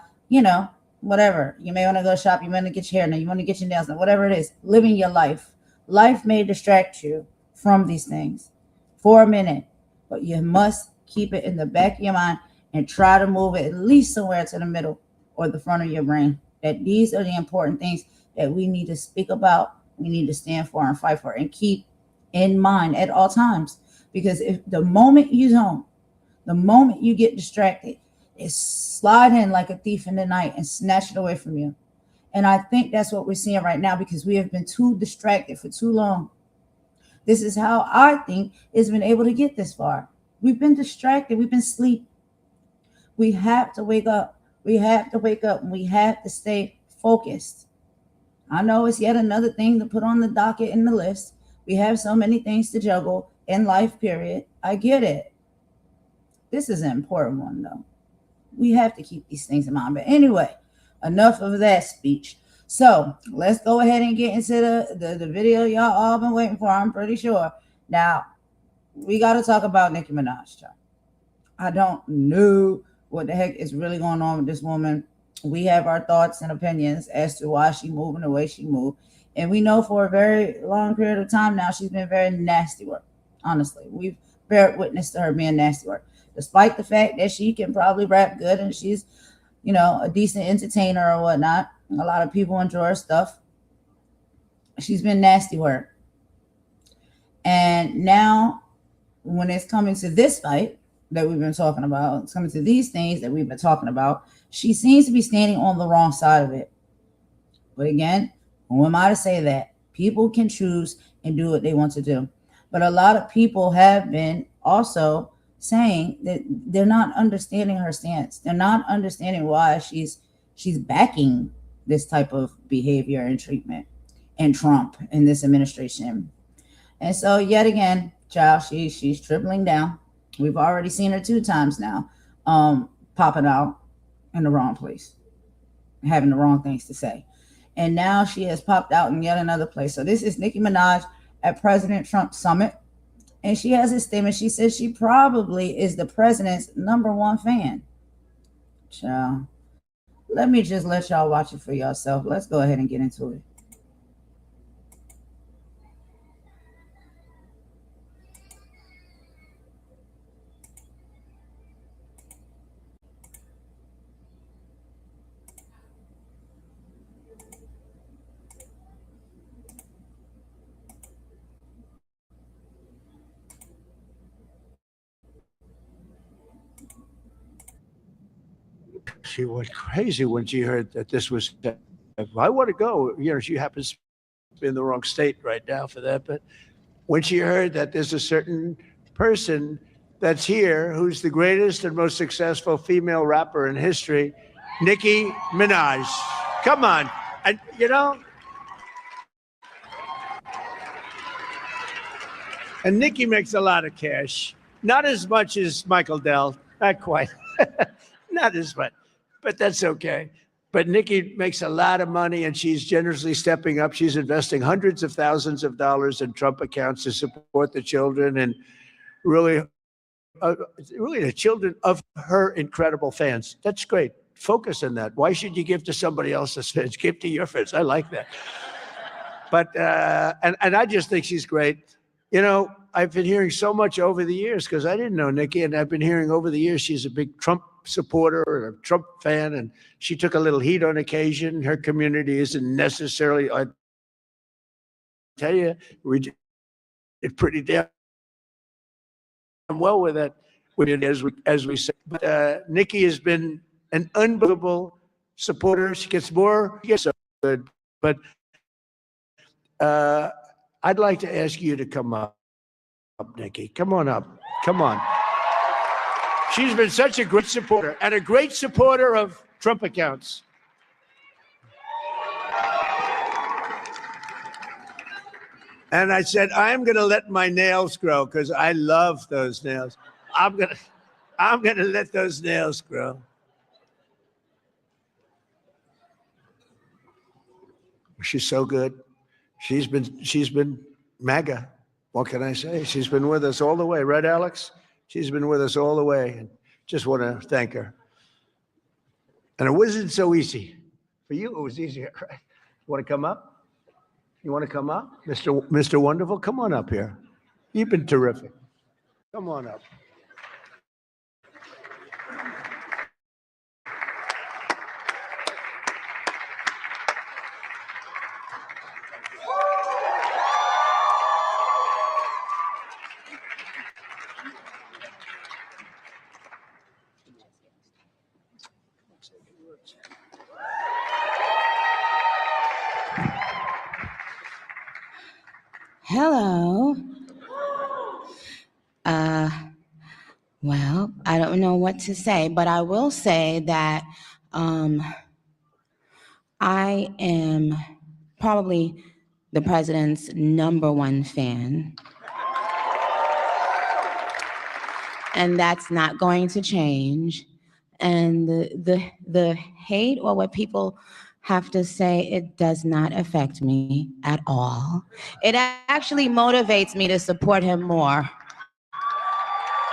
whatever. You may want to go shop. You want to get your hair done. You want to get your nails done. Whatever it is, living your life. Life may distract you from these things for a minute, but you must keep it in the back of your mind and try to move it at least somewhere to the middle or the front of your brain. That these are the important things that we need to speak about, we need to stand for and fight for and keep in mind at all times. Because if the moment you zone, the moment you get distracted, it slide in like a thief in the night and snatch it away from you. And I think that's what we're seeing right now because we have been too distracted for too long. This is how I think it's been able to get this far. We've been distracted. We've been asleep. We have to wake up. We have to wake up and we have to stay focused. I know it's yet another thing to put on the docket in the list. We have so many things to juggle in life, period. I get it. This is an important one, though. We have to keep these things in mind. But anyway, enough of that speech. So let's go ahead and get into the video y'all all been waiting for, I'm pretty sure. Now, we got to talk about Nicki Minaj. I don't know what the heck is really going on with this woman. We have our thoughts and opinions as to why she moving the way she moved. And we know for a very long period of time now, she's been very nasty work. Honestly, we've bear witness to her being nasty work. Despite the fact that she can probably rap good and she's, a decent entertainer or whatnot. A lot of people enjoy her stuff. She's been nasty work. And now when it's coming to this fight that we've been talking about, it's coming to these things that we've been talking about, she seems to be standing on the wrong side of it. But again, who am I to say that? People can choose and do what they want to do. But a lot of people have been also saying that they're not understanding her stance. They're not understanding why she's backing this type of behavior and treatment and Trump in this administration. And so yet again, child, she's tripling down. We've already seen her 2 times now, popping out in the wrong place, having the wrong things to say. And now she has popped out in yet another place. So this is Nicki Minaj at President Trump's summit. And she has a statement. She says she probably is the president's #1 fan. Child, let me just let y'all watch it for yourself. Let's go ahead and get into it. She went crazy when she heard that this was. I want to go. She happens to be in the wrong state right now for that. But when she heard that there's a certain person that's here who's the greatest and most successful female rapper in history, Nicki Minaj. Come on, and and Nicki makes a lot of cash. Not as much as Michael Dell. Not quite. Not as much. But that's okay. But Nicki makes a lot of money and she's generously stepping up. She's investing hundreds of thousands of dollars in Trump accounts to support the children and really the children of her incredible fans. That's great. Focus on that. Why should you give to somebody else's fans? Give to your fans. I like that. But, and I just think she's great. I've been hearing so much over the years because I didn't know Nicki, and I've been hearing over the years she's a big Trump supporter or a Trump fan, and she took a little heat on occasion. Her community isn't necessarily, I tell you, we did pretty damn well with that, as we say. But Nicki has been an unbelievable supporter. She gets more, she gets so good. But I'd like to ask you to come up, Nikki. Come on up. Come on. She's been such a great supporter and a great supporter of Trump accounts. And I said, I'm going to let my nails grow because I love those nails. I'm going to let those nails grow. She's so good. She's been MAGA. What can I say? She's been with us all the way, right, Alex? She's been with us all the way, and just want to thank her. And it wasn't so easy. For you, it was easier, right? You want to come up? You want to come up? Mr. Wonderful, come on up here. You've been terrific. Come on up. Hello. Well, I don't know what to say, but I will say that I am probably the president's #1 fan. And that's not going to change. And the hate or what people have to say, it does not affect me at all. It actually motivates me to support him more.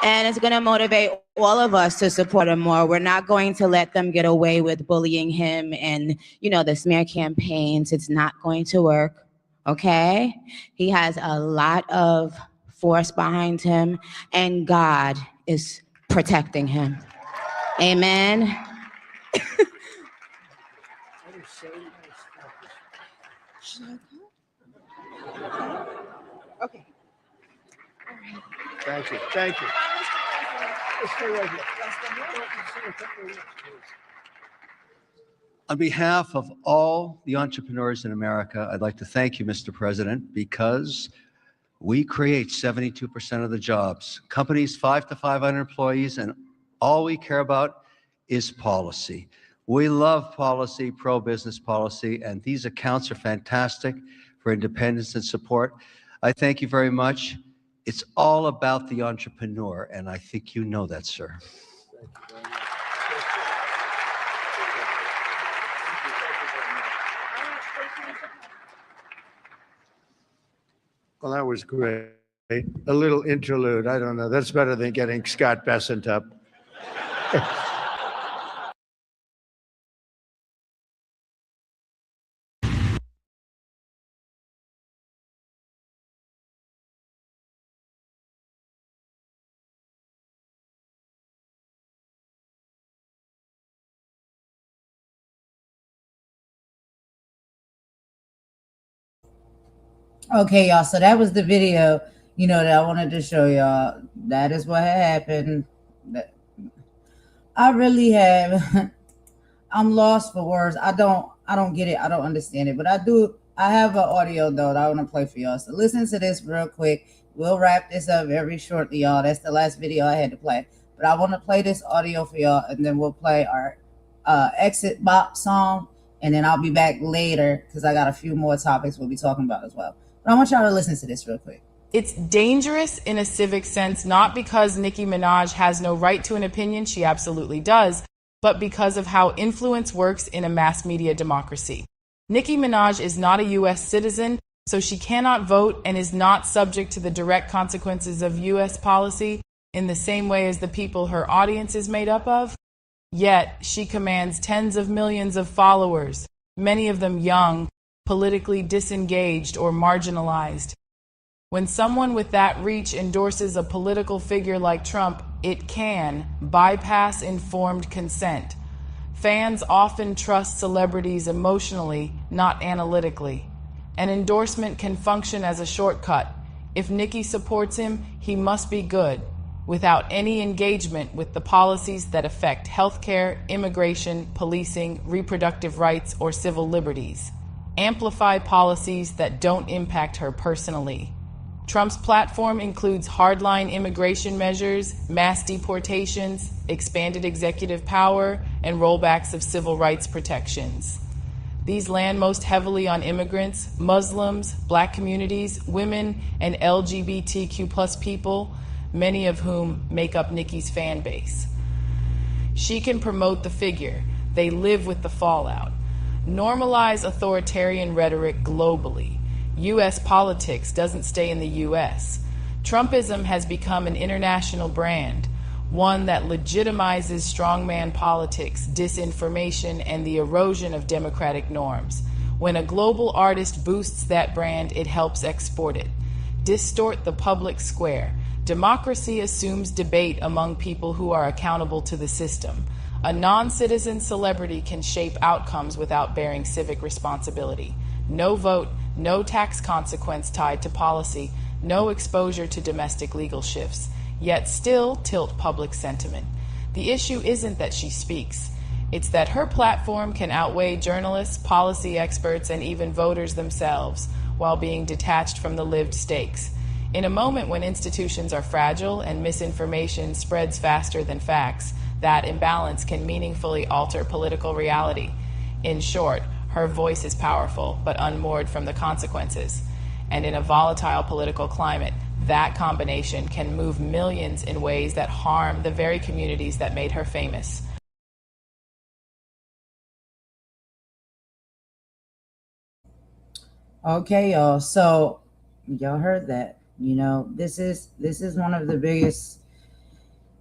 And it's going to motivate all of us to support him more. We're not going to let them get away with bullying him and, the smear campaigns. It's not going to work, okay? He has a lot of force behind him, and God is protecting him. Amen. Okay. Thank you. Thank you. Stay right here. On behalf of all the entrepreneurs in America, I'd like to thank you, Mr. President, because we create 72% of the jobs. Companies 5 to 500 employees, and all we care about is policy. We love policy, pro-business policy, and these accounts are fantastic for independence and support. I thank you very much. It's all about the entrepreneur, and I think you know that, sir. Well, that was great. A little interlude. I don't know. That's better than getting Scott Bessent up. Okay, y'all. So that was the video, that I wanted to show y'all. That is what happened. I really have. I'm lost for words. I don't get it. I don't understand it. But I do. I have an audio though that I want to play for y'all. So listen to this real quick. We'll wrap this up very shortly, y'all. That's the last video I had to play. But I want to play this audio for y'all, and then we'll play our exit bop song, and then I'll be back later because I got a few more topics we'll be talking about as well. But I want y'all to listen to this real quick. It's dangerous in a civic sense, not because Nicki Minaj has no right to an opinion, she absolutely does, but because of how influence works in a mass media democracy. Nicki Minaj is not a U.S. citizen, so she cannot vote and is not subject to the direct consequences of U.S. policy in the same way as the people her audience is made up of. Yet, she commands tens of millions of followers, many of them young, politically disengaged or marginalized. When someone with that reach endorses a political figure like Trump, it can bypass informed consent. Fans often trust celebrities emotionally, not analytically. An endorsement can function as a shortcut. If Nicki supports him, he must be good. without any engagement with the policies that affect healthcare, immigration, policing, reproductive rights, or civil liberties. Amplify policies that don't impact her personally. Trump's platform includes hardline immigration measures, mass deportations, expanded executive power, and rollbacks of civil rights protections. These land most heavily on immigrants, Muslims, Black communities, women, and LGBTQ+ people, many of whom make up Nicki's fan base. She can promote the figure. They live with the fallout. Normalize authoritarian rhetoric globally. U.S. politics doesn't stay in the U.S. Trumpism has become an international brand, one that legitimizes strongman politics, disinformation, and the erosion of democratic norms. When a global artist boosts that brand, it helps export it. Distort the public square. Democracy assumes debate among people who are accountable to the system. A non-citizen celebrity can shape outcomes without bearing civic responsibility. No vote, no tax consequence tied to policy, no exposure to domestic legal shifts, yet still tilt public sentiment. The issue isn't that she speaks. It's that her platform can outweigh journalists, policy experts, and even voters themselves, while being detached from the lived stakes. In a moment when institutions are fragile and misinformation spreads faster than facts, that imbalance can meaningfully alter political reality. In short, her voice is powerful, but unmoored from the consequences. And in a volatile political climate, that combination can move millions in ways that harm the very communities that made her famous. Okay, y'all. So y'all heard that. You know, this is one of the biggest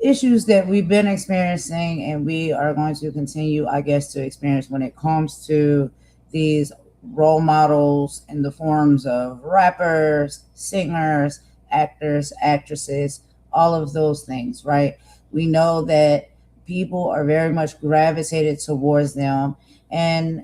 issues that we've been experiencing, and we are going to continue, I guess, to experience when it comes to these role models in the forms of rappers, singers, actors, actresses, all of those things, right? We know that people are very much gravitated towards them, and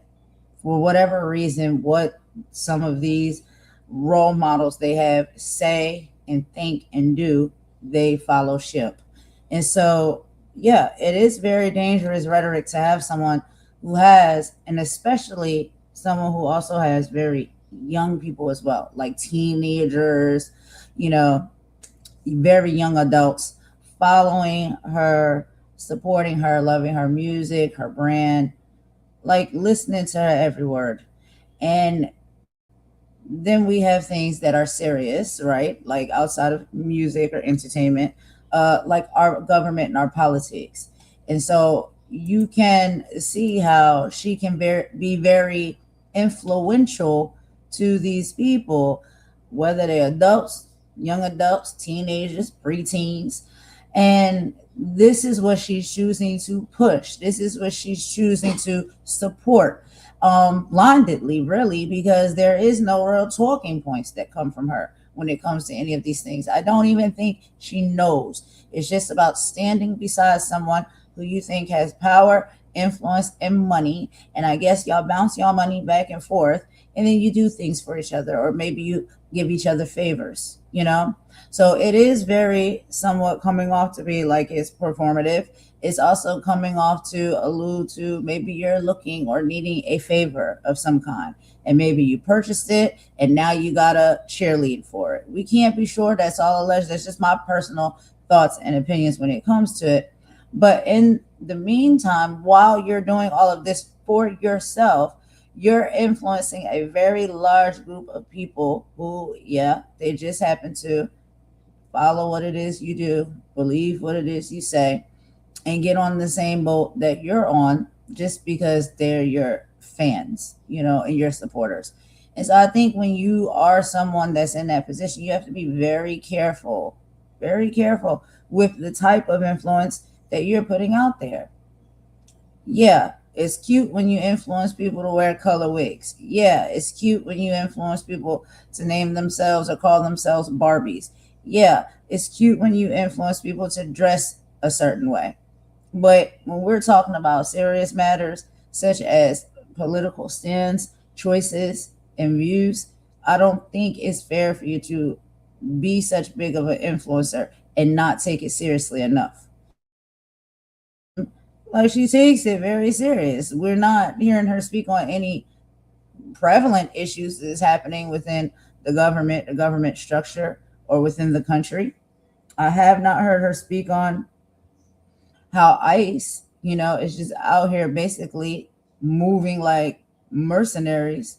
for whatever reason, what some of these role models they have say and think and do, they follow ship. And so, yeah, it is very dangerous rhetoric to have someone who has, and especially someone who also has very young people as well, like teenagers, you know, very young adults following her, supporting her, loving her music, her brand, like listening to her every word. And then we have things that are serious, right? Like outside of music or entertainment, like our government and our politics. And so you can see how she can be very influential to these people, whether they're adults, young adults, teenagers, preteens. And this is what she's choosing to push. This is what she's choosing to support blindly, really, because there is no real talking points that come from her when it comes to any of these things. I don't even think she knows. It's just about standing beside someone who you think has power, influence, and money. And I guess y'all bounce y'all money back and forth, and then you do things for each other, or maybe you give each other favors, you know? So it is very somewhat coming off to be like it's performative. It's also coming off to allude to maybe you're looking or needing a favor of some kind, and maybe you purchased it and now you gotta cheerlead for it. We can't be sure. That's all alleged. That's just my personal thoughts and opinions when it comes to it. But in the meantime, while you're doing all of this for yourself, you're influencing a very large group of people who, yeah, they just happen to follow what it is you do, believe what it is you say, and get on the same boat that you're on just because they're your fans, you know, and your supporters. And so I think when you are someone that's in that position, you have to be very careful with the type of influence that you're putting out there. Yeah, it's cute when you influence people to wear color wigs. Yeah, it's cute when you influence people to name themselves or call themselves Barbies. Yeah, it's cute when you influence people to dress a certain way. But when we're talking about serious matters such as political stands, choices, and views, I don't think it's fair for you to be such big of an influencer and not take it seriously enough. Like, she takes it very serious. We're not hearing her speak on any prevalent issues that is happening within the government structure, or within the country. I have not heard her speak on how ICE, is just out here basically moving like mercenaries,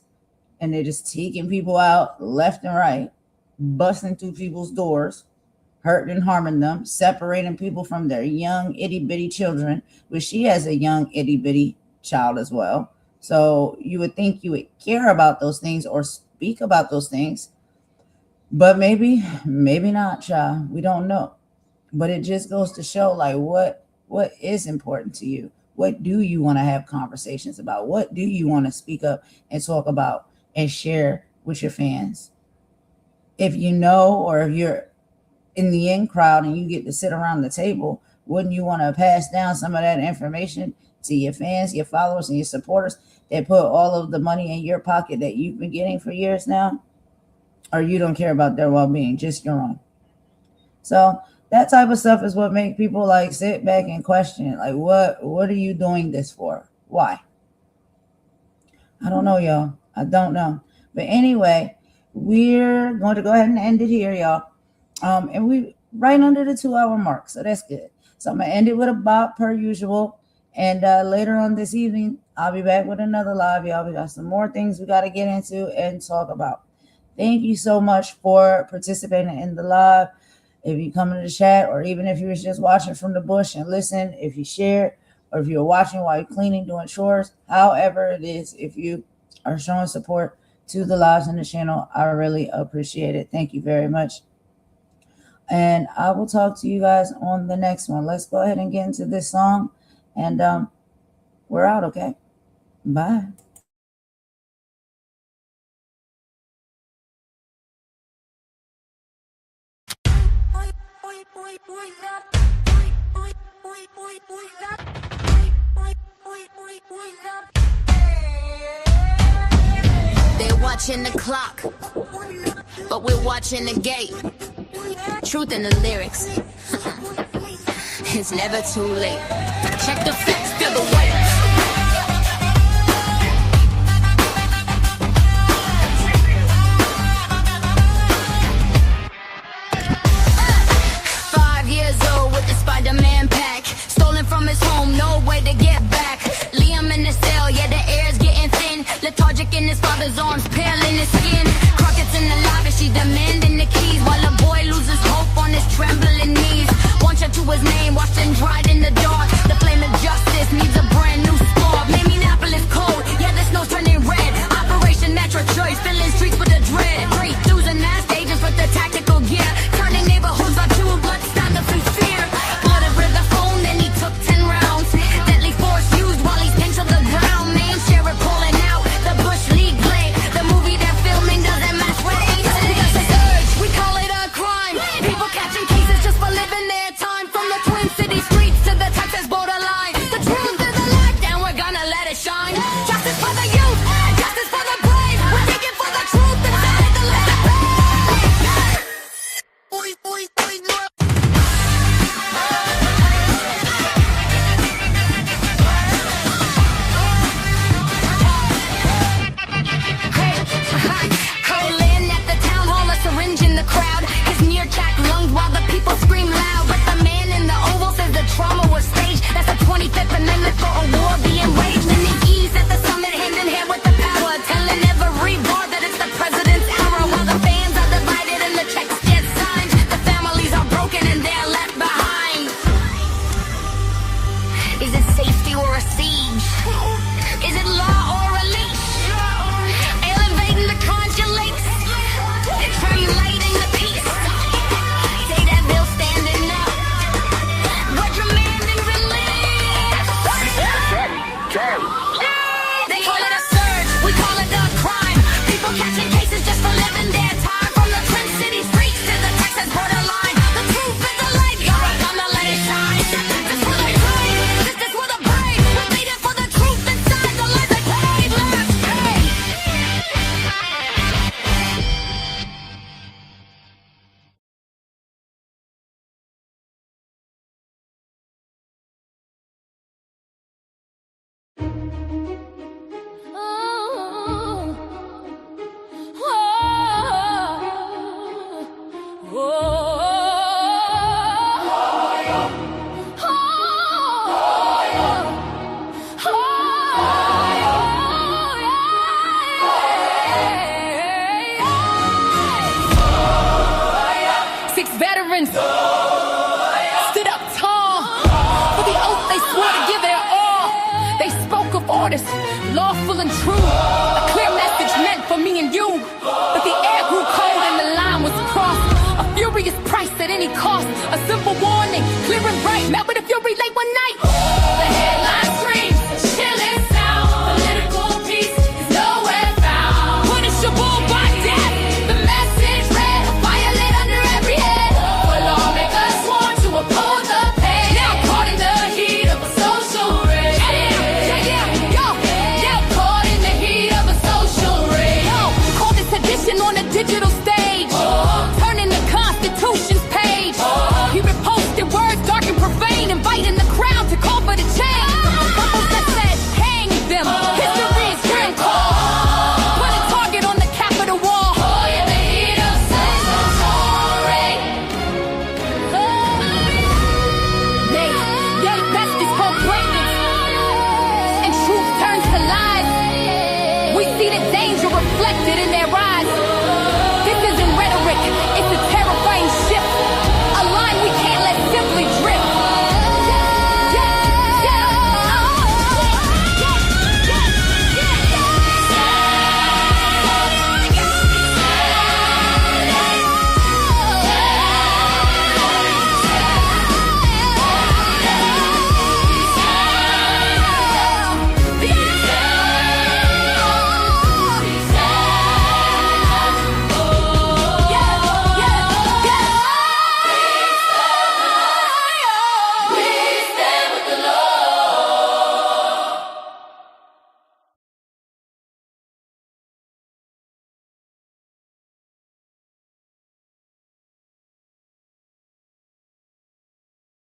and they're just taking people out left and right, busting through people's doors, hurting and harming them, separating people from their young itty bitty children, which she has a young itty bitty child as well. So you would think you would care about those things or speak about those things, but maybe not, child. We don't know. But it just goes to show, like, what is important to you? What do you want to have conversations about? What do you want to speak up and talk about and share with your fans? If you know, or if you're in the in crowd and you get to sit around the table, wouldn't you want to pass down some of that information to your fans, your followers, and your supporters that put all of the money in your pocket that you've been getting for years now? Or you don't care about their well-being, just your own? So that type of stuff is what make people like sit back and question, like, what are you doing this for? Why? I don't know, y'all. I don't know. But anyway, we're going to go ahead and end it here, y'all. And we right under the 2-hour mark, so that's good. So I'm gonna end it with a bop per usual. And later on this evening, I'll be back with another live, y'all. We got some more things we got to get into and talk about. Thank you so much for participating in the live. If you come in the chat, or even if you was just watching from the bush and listen, if you share, or if you're watching while you're cleaning, doing chores, however it is, if you are showing support to the lives in the channel, I really appreciate it. Thank you very much. And I will talk to you guys on the next one. Let's go ahead and get into this song, and we're out, okay? Bye. They're watching the clock, but we're watching the gate. Truth in the lyrics. It's never too late. Check the facts, feel the weight. With the Spider-Man pack, stolen from his home, no way to get back. Liam in the cell, yeah, the air's getting thin. Lethargic in his father's arms, pale in his skin. Crockett's in the lobby, she's demanding the keys, while a boy loses hope on his trembling knees. One shot to his name, watched and dried in the dark. The flame of justice needs a brand new spark. Minneapolis cold, yeah, the snow's turning red. Operation Natural Choice, filling streets with a dread. Breakthroughs and mass agents with the tactical gear, turning neighborhoods by two blood standoff and fear. Streets orders, lawful and true. A clear message meant for me and you. But the air grew cold and the line was crossed. A furious price at any cost. A simple warning, clear and bright, met with a fury late one night.